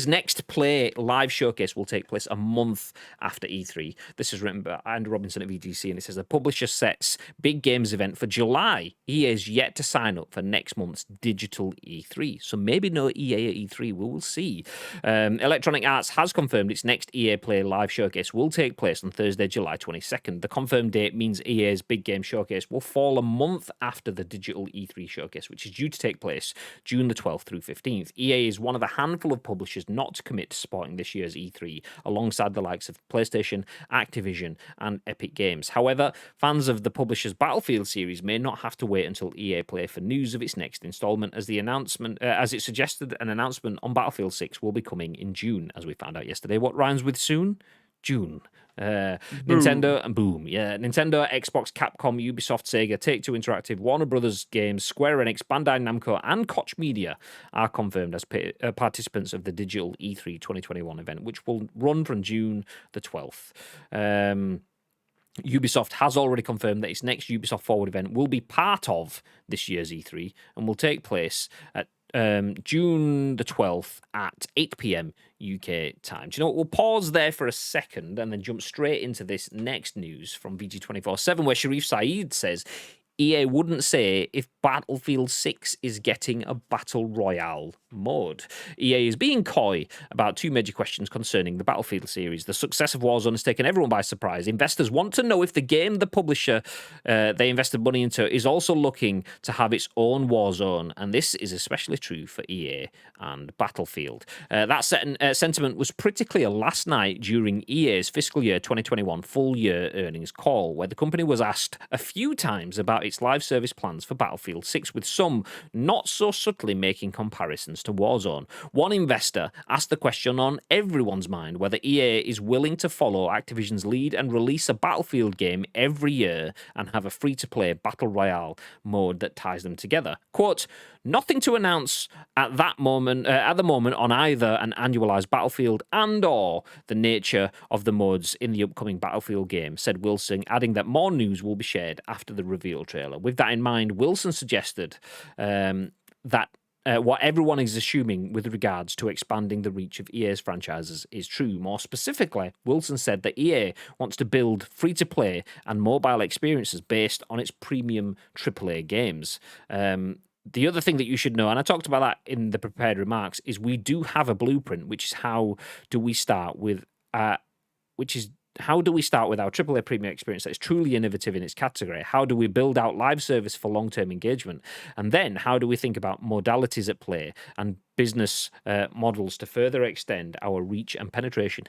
Next Play live showcase will take place a month after E3. This is written by Andrew Robinson at VGC, and it says the publisher sets big games event for July. EA is yet to sign up for next month's digital E3, so maybe no EA at E3. We will see. Electronic Arts has confirmed its next EA Play live showcase will take place on Thursday, July 22nd. The confirmed date means EA's big game showcase will fall a month after the digital E3 showcase, which is due to take place June the 12th through 15th. EA is one of a handful of publishers not to commit to supporting this year's E3, alongside the likes of PlayStation, Activision, and Epic Games. However, fans of the publisher's Battlefield series may not have to wait until EA Play for news of its next installment, as it suggested an announcement on Battlefield 6 will be coming in June, as we found out yesterday. What rhymes with soon? June. Nintendo and boom. Yeah, Nintendo, Xbox, Capcom, Ubisoft, Sega, Take-Two Interactive, Warner Brothers Games, Square Enix, Bandai Namco, and Koch Media are confirmed as participants of the digital E3 2021 event, which will run from June the 12th. Ubisoft has already confirmed that its next Ubisoft Forward event will be part of this year's E3 and will take place at June the 12th at 8 p.m. UK time. Do you know what? We'll pause there for a second and then jump straight into this next news from VG247, where Sharif Saeed says EA wouldn't say if Battlefield 6 is getting a Battle Royale mode. EA is being coy about two major questions concerning the Battlefield series. The success of Warzone has taken everyone by surprise. Investors want to know if the game the publisher they invested money into is also looking to have its own Warzone, and this is especially true for EA and Battlefield. That sentiment was pretty clear last night during EA's fiscal year 2021 full-year earnings call, where the company was asked a few times about its live service plans for Battlefield 6, with some not so subtly making comparisons to Warzone. One investor asked the question on everyone's mind whether EA is willing to follow Activision's lead and release a Battlefield game every year and have a free-to-play Battle Royale mode that ties them together. Quote, "Nothing to announce at the moment on either an annualized Battlefield and or the nature of the modes in the upcoming Battlefield game," said Wilson, adding that more news will be shared after the reveal trailer. With that in mind, Wilson suggested that what everyone is assuming with regards to expanding the reach of EA's franchises is true. More specifically, Wilson said that EA wants to build free-to-play and mobile experiences based on its premium AAA games. The other thing that you should know, and I talked about that in the prepared remarks, is we do have a blueprint, which is how do we start with our AAA premium experience that is truly innovative in its category? How do we build out live service for long-term engagement? And then how do we think about modalities at play and business models to further extend our reach and penetration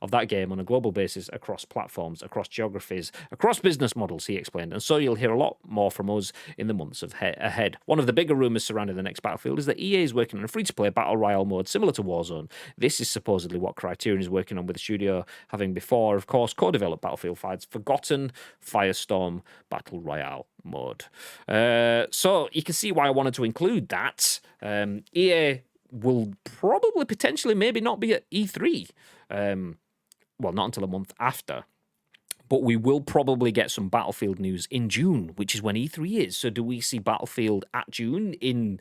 of that game on a global basis across platforms, across geographies, across business models, he explained. And so you'll hear a lot more from us in the months ahead. One of the bigger rumours surrounding the next Battlefield is that EA is working on a free-to-play battle royale mode similar to Warzone. This is supposedly what Criterion is working on, with the studio having before, of course, co-developed Battlefield 5's forgotten Firestorm battle royale mode. So you can see why I wanted to include that. EA will probably, potentially, maybe not be at E3. Well, not until a month after. But we will probably get some Battlefield news in June, which is when E3 is. So do we see Battlefield at June in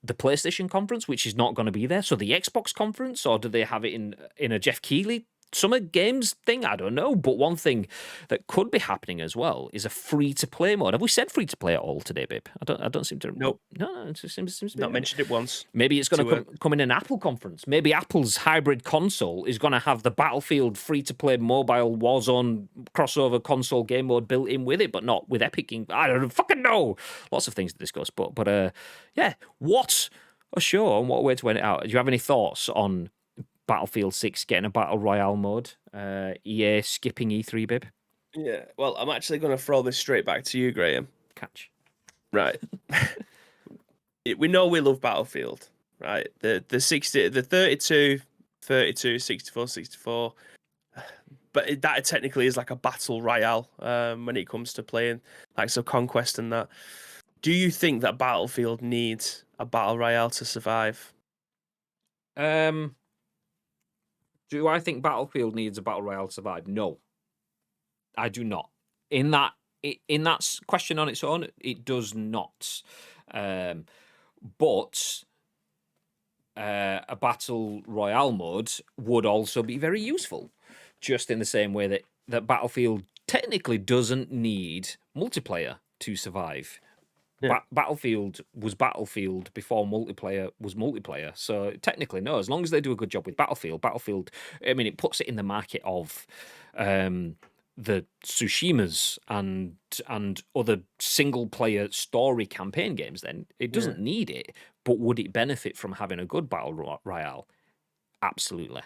the PlayStation conference, which is not going to be there? So the Xbox conference, or do they have it in a Jeff Keighley Summer Games thing? I don't know. But one thing that could be happening as well is a free-to-play mode. Have we said free-to-play at all today, babe? I don't seem to... Nope. No, it just seems to be... Not mentioned it once. Maybe it's going to come in an Apple conference. Maybe Apple's hybrid console is going to have the Battlefield free-to-play mobile Warzone crossover console game mode built in with it, but not with Epic. I don't fucking know. Lots of things to discuss. But yeah, what a show and what a way to end it out. Do you have any thoughts on Battlefield 6 getting a battle royale mode? EA skipping E3, babe? Yeah, well, I'm actually going to throw this straight back to you, Graham. Catch. Right. We know we love Battlefield, right? The 60, the 32, 64, 64. But that technically is like a battle royale when it comes to playing, like, so Conquest and that. Do you think that Battlefield needs a battle royale to survive? Do I think Battlefield needs a battle royale to survive? No, I do not. In that question on its own, it does not. But a battle royale mode would also be very useful, just in the same way that Battlefield technically doesn't need multiplayer to survive. Yeah. Battlefield was Battlefield before multiplayer was multiplayer. So technically, no, as long as they do a good job with Battlefield, I mean, it puts it in the market of the Tsushimas and other single-player story campaign games. Then it doesn't need it, but would it benefit from having a good battle royale? Absolutely.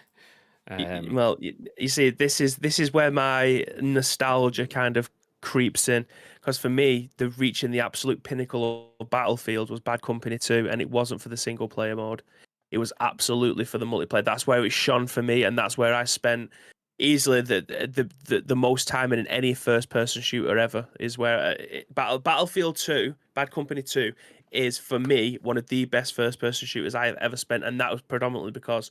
Well, you see, this is where my nostalgia kind of creeps in, because for me, the reaching the absolute pinnacle of Battlefield was Bad Company 2, and it wasn't for the single player mode. It was absolutely for the multiplayer. That's where it shone for me, and that's where I spent easily the most time in any first person shooter ever. Is where Battlefield 2, Bad Company 2, is for me one of the best first person shooters I have ever spent, and that was predominantly because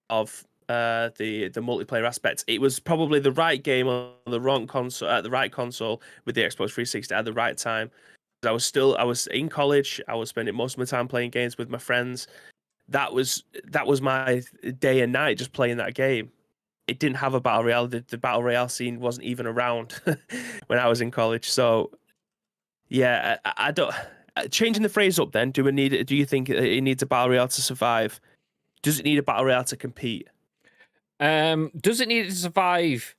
of the multiplayer aspects. It was probably the right game on the wrong console at the right console with the Xbox 360 at the right time. I was in college. I was spending most of my time playing games with my friends. That was my day and night, just playing that game. It didn't have a battle royale. The battle royale scene wasn't even around when I was in college. So yeah, I don't. Changing the phrase up, then, do you think it needs a battle royale to survive? Does it need a battle royale to compete? Does it need it to survive?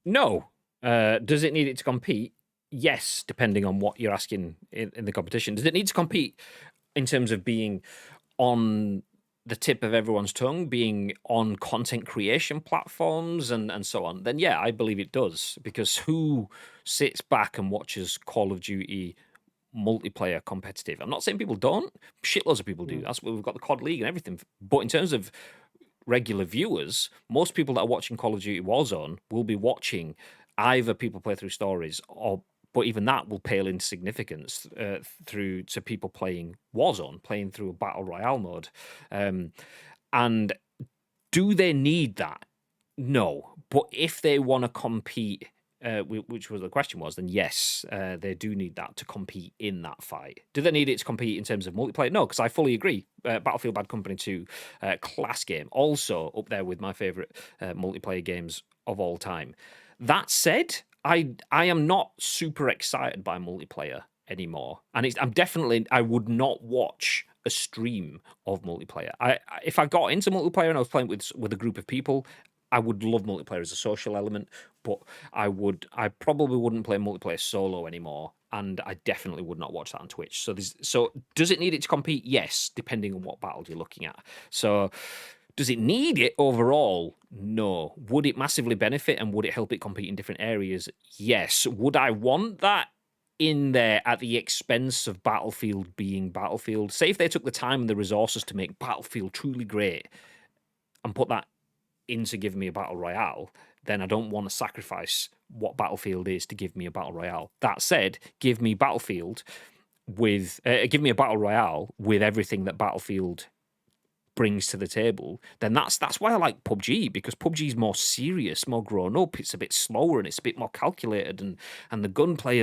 No. Does it need it to compete? Yes, depending on what you're asking in the competition. Does it need to compete in terms of being on the tip of everyone's tongue, being on content creation platforms and so on? Then yeah, I believe it does, because who sits back and watches Call of Duty multiplayer competitive? I'm not saying people don't. Shitloads of people do. That's why we've got the COD League and everything. But in terms of regular viewers, most people that are watching Call of Duty Warzone will be watching either people play through stories, but even that will pale in significance through to people playing Warzone, playing through a battle royale mode. And do they need that? No. But if they want to compete, which was the question was, then yes, they do need that to compete in that fight. Do they need it to compete in terms of multiplayer? No, because I fully agree. Battlefield Bad Company 2, class game. Also up there with my favourite multiplayer games of all time. That said, I am not super excited by multiplayer anymore. And I would not watch a stream of multiplayer. If I got into multiplayer and I was playing with a group of people, I would love multiplayer as a social element, but I probably wouldn't play multiplayer solo anymore and I definitely would not watch that on Twitch. So does it need it to compete? Yes, depending on what battle you're looking at. So does it need it overall? No. Would it massively benefit and would it help it compete in different areas? Yes. Would I want that in there at the expense of Battlefield being Battlefield? Say if they took the time and the resources to make Battlefield truly great and put that into giving me a battle royale, then I don't want to sacrifice what Battlefield is to give me a battle royale. That said, give me Battlefield with give me a battle royale with everything that Battlefield brings to the table. Then that's why I like PUBG, because PUBG is more serious, more grown up. It's a bit slower and it's a bit more calculated, and the gunplay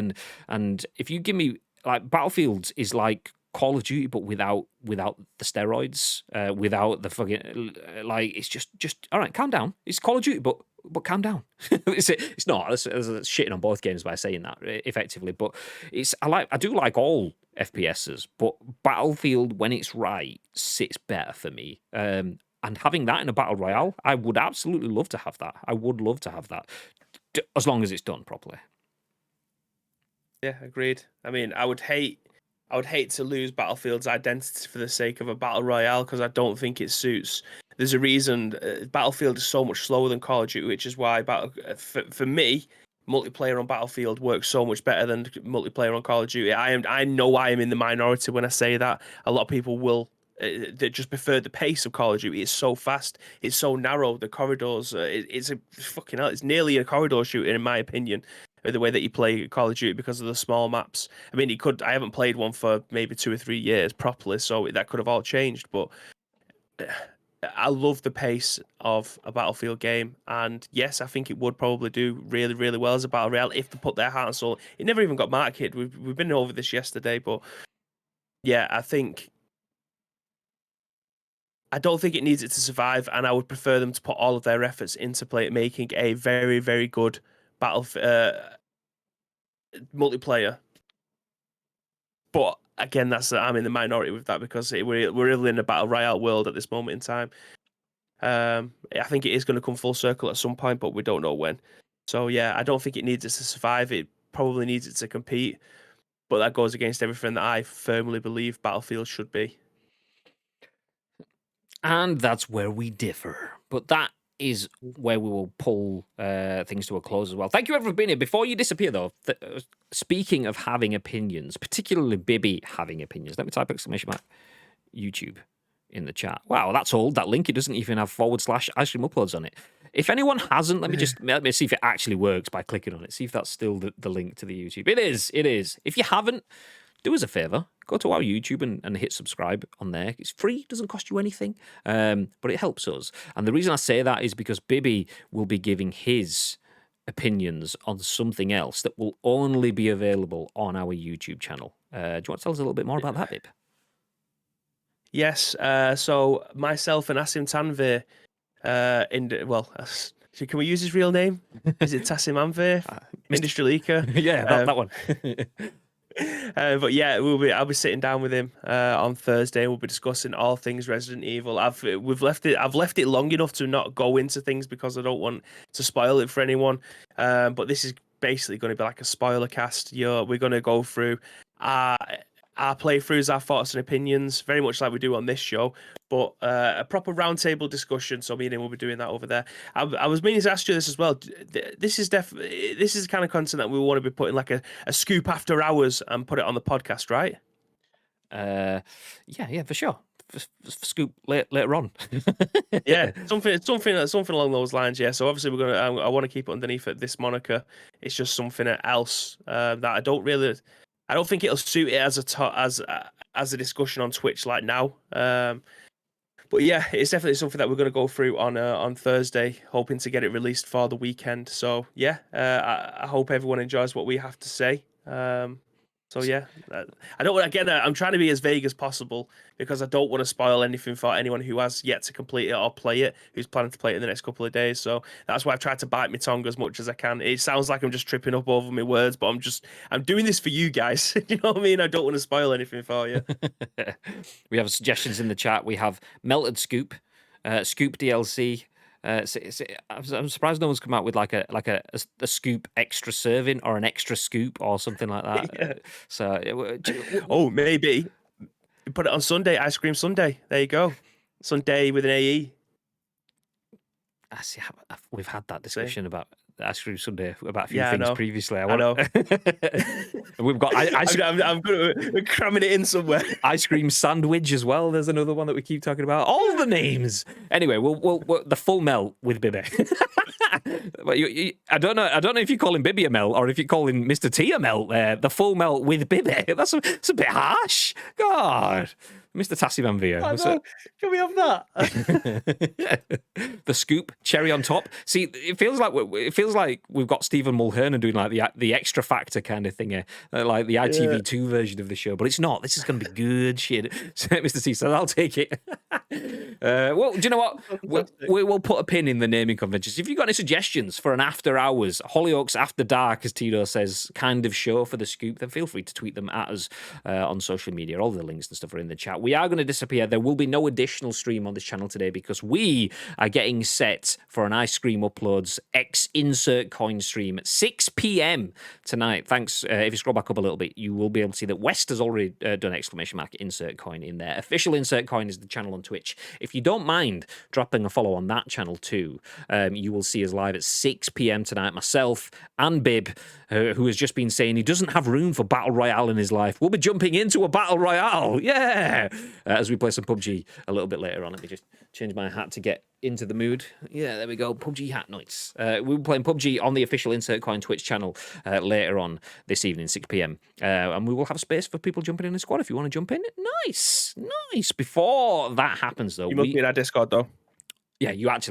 and if you give me like Battlefield is like Call of Duty, but without the steroids, without the fucking like. It's just all right. Calm down. It's Call of Duty, but calm down. It's not. That's shitting on both games by saying that effectively. But I do like all FPSs, but Battlefield when it's right sits better for me. And having that in a battle royale, I would absolutely love to have that. I would love to have that, as long as it's done properly. Yeah, agreed. I mean, I would hate to lose Battlefield's identity for the sake of a battle royale because I don't think it suits. There's a reason Battlefield is so much slower than Call of Duty, which is why for me, multiplayer on Battlefield works so much better than multiplayer on Call of Duty. I know I am in the minority when I say that. A lot of people will that just prefer the pace of Call of Duty. It's so fast, it's so narrow. The corridors, it's a fucking hell. It's nearly a corridor shooter in my opinion. The way that you play Call of Duty because of the small maps. I mean, I haven't played one for maybe 2 or 3 years properly, so that could have all changed. But I love the pace of a Battlefield game, and yes, I think it would probably do really, really well as a battle royale if they put their heart and soul. It never even got marketed. We've been over this yesterday, but yeah, I don't think it needs it to survive, and I would prefer them to put all of their efforts into making a very, very good battle multiplayer. But again, I'm in the minority with that because we're really in a battle royale world at this moment in time. I think it is going to come full circle at some point, but we don't know when. So yeah, I don't think it needs it to survive. It probably needs it to compete, but that goes against everything that I firmly believe Battlefield should be. And that's where we differ. But that is where we will pull things to a close as well. Thank you everyone for being here. Before you disappear, though, speaking of having opinions, particularly Bibby having opinions, let me type exclamation mark YouTube in the chat. Wow, that's old. That link, it doesn't even have / ice cream uploads on it. If anyone hasn't, let me see if it actually works by clicking on it. See if that's still the link to the YouTube. It is. If you haven't, do us a favor, go to our YouTube and hit subscribe on there. It's free, doesn't cost you anything, but it helps us. And the reason I say that is because Bibby will be giving his opinions on something else that will only be available on our YouTube channel. Do you want to tell us a little bit more about that, Bib? Yes. So myself and Asim Tanvir, can we use his real name? Is it Tassim Anvir? Industry leaker. Yeah, that one. But yeah, I'll be sitting down with him on Thursday. We'll be discussing all things Resident Evil. I've left it long enough to not go into things because I don't want to spoil it for anyone. But this is basically going to be like a spoiler cast. We're going to go through our playthroughs, our thoughts and opinions, very much like we do on this show, but a proper roundtable discussion. So me and him will be doing that over there. I was meaning to ask you this as well. This is the kind of content that we want to be putting like a scoop after hours and put it on the podcast, right? Yeah, for sure. Scoop later on. Yeah, something along those lines. Yeah. So obviously I want to keep it underneath this moniker. It's just something else that I don't think it'll suit it as a discussion on Twitch like now. But yeah, it's definitely something that we're going to go through on Thursday, hoping to get it released for the weekend. So yeah, I hope everyone enjoys what we have to say. So yeah, I don't want again. I'm trying to be as vague as possible because I don't want to spoil anything for anyone who has yet to complete it or play it, who's planning to play it in the next couple of days. So that's why I've tried to bite my tongue as much as I can. It sounds like I'm just tripping up over my words, but I'm doing this for you guys. You know what I mean? I don't want to spoil anything for you. We have suggestions in the chat. We have Melted Scoop, Scoop DLC. I'm surprised no one's come out with like a scoop extra serving or an extra scoop or something like that. Yeah. So, Oh, maybe you put it on Sunday, ice cream Sunday. There you go. Sunday with an AE. I see. We've had that See? discussion about ice cream Sunday about a few Yeah, I things know. previously. I know. We've got we're cramming it in somewhere. ice cream sandwich as well. There's another one that we keep talking about. All the names. Anyway, we'll the full melt with Bibby. But I don't know if you call him Bibby a melt or if you call him Mr. T a melt. The full melt with Bibby. That's a bit harsh. God. Mr. Tassiman Via. Can we have that? The scoop, cherry on top. See, it feels like we've got Stephen Mulhern doing like the extra factor kind of thing, like the ITV2 version of the show. But it's not. This is going to be good shit. So, Mr. T says, "I'll take it." Well, do you know what? We'll put a pin in the naming conventions. If you've got any suggestions for an after hours, Hollyoaks After Dark, as Tito says, kind of show for the scoop, then feel free to tweet them at us on social media. All the links and stuff are in the chat. We are going to disappear. There will be no additional stream on this channel today because we are getting set for an Ice Cream Uploads X Insert Coin stream at 6 p.m. tonight. Thanks. If you scroll back up a little bit, you will be able to see that West has already done exclamation mark Insert Coin in there. Official Insert Coin is the channel on Twitch. If you don't mind dropping a follow on that channel too, you will see us live at 6 p.m. tonight. Myself and Bib, who has just been saying he doesn't have room for Battle Royale in his life. We'll be jumping into a Battle Royale. Yeah. As we play some PUBG a little bit later on. Let me just change my hat to get into the mood. Yeah, there we go. PUBG hat nights. We'll be playing PUBG on the official Insert Coin Twitch channel later on this evening, 6 p.m. And we will have space for people jumping in the squad if you want to jump in. Nice. Before that happens, though, You must be in our Discord, though. Yeah, you have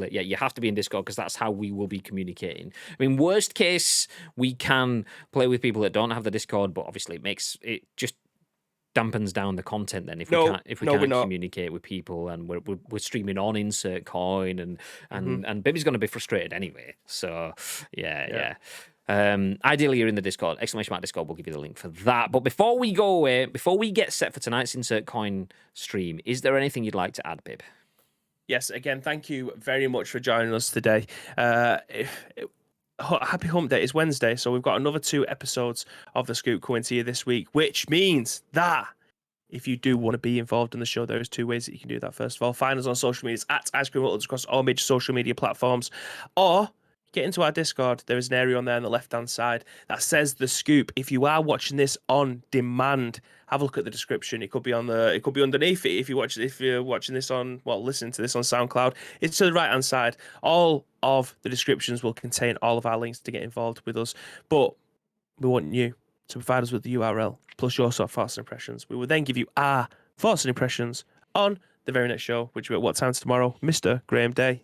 to be in Discord because that's how we will be communicating. I mean, worst case, we can play with people that don't have the Discord, but obviously it just dampens down the content then if we can't communicate with people, and we're streaming on Insert Coin and Baby's going to be frustrated anyway. So yeah. Ideally you're in the Discord. Exclamation mark Discord will give you the link for that. But before we go away, before we get set for tonight's Insert Coin stream, is there anything you'd like to add, Bib? Yes, again, thank you very much for joining us today. Happy Hump Day. It's Wednesday, so we've got another 2 episodes of The Scoop coming to you this week, which means that if you do want to be involved in the show, there's 2 ways that you can do that. First of all, find us on social media at Ice Cream Uploads across all major social media platforms, or get into our Discord. There is an area on there on the left-hand side that says The Scoop. If you are watching this on demand, have a look at the description. It could be underneath it. If you're watching this on, listening to this on SoundCloud, it's to the right-hand side. All of the descriptions will contain all of our links to get involved with us. But we want you to provide us with the URL plus your sort of thoughts and impressions. We will then give you our thoughts and impressions on the very next show, which will be at what time tomorrow, Mr. Graham Day?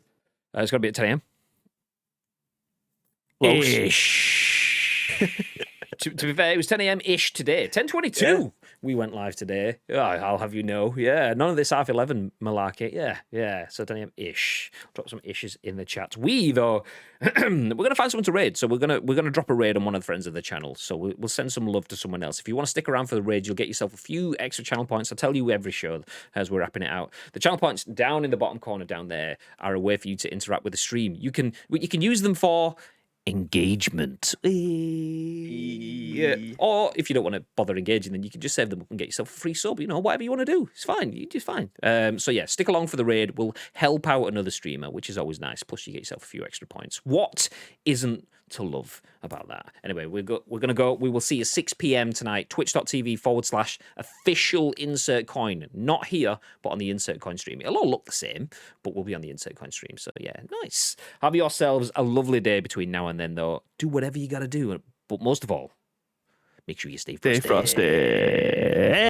It's going to be at 10 a.m. Ish. to be fair, it was 10 a.m. ish today. 10:22. Yeah. We went live today. I'll have you know. Yeah, none of this half 11 malarkey. Yeah. So 10 a.m. ish. Drop some ishes in the chat. We though, we're gonna find someone to raid. So we're gonna drop a raid on one of the friends of the channel. So we'll send some love to someone else. If you want to stick around for the raid, you'll get yourself a few extra channel points. I'll tell you every show as we're wrapping it out. The channel points down in the bottom corner down there are a way for you to interact with the stream. You can use them for engagement. Yeah. Or if you don't want to bother engaging, then you can just save them up and get yourself a free sub. Whatever you want to do, it's fine. You're just fine. So yeah, stick along for the raid. We'll help out another streamer, which is always nice. Plus, you get yourself a few extra points. What isn't to love about that? Anyway, we're gonna go. We will see you 6 p.m. tonight. Twitch.tv/official Insert Coin. Not here, but on the Insert Coin stream. It'll all look the same, but we'll be on the Insert Coin stream. So yeah, nice. Have yourselves a lovely day between now and then, though. Do whatever you gotta do, but most of all, make sure you stay frosty.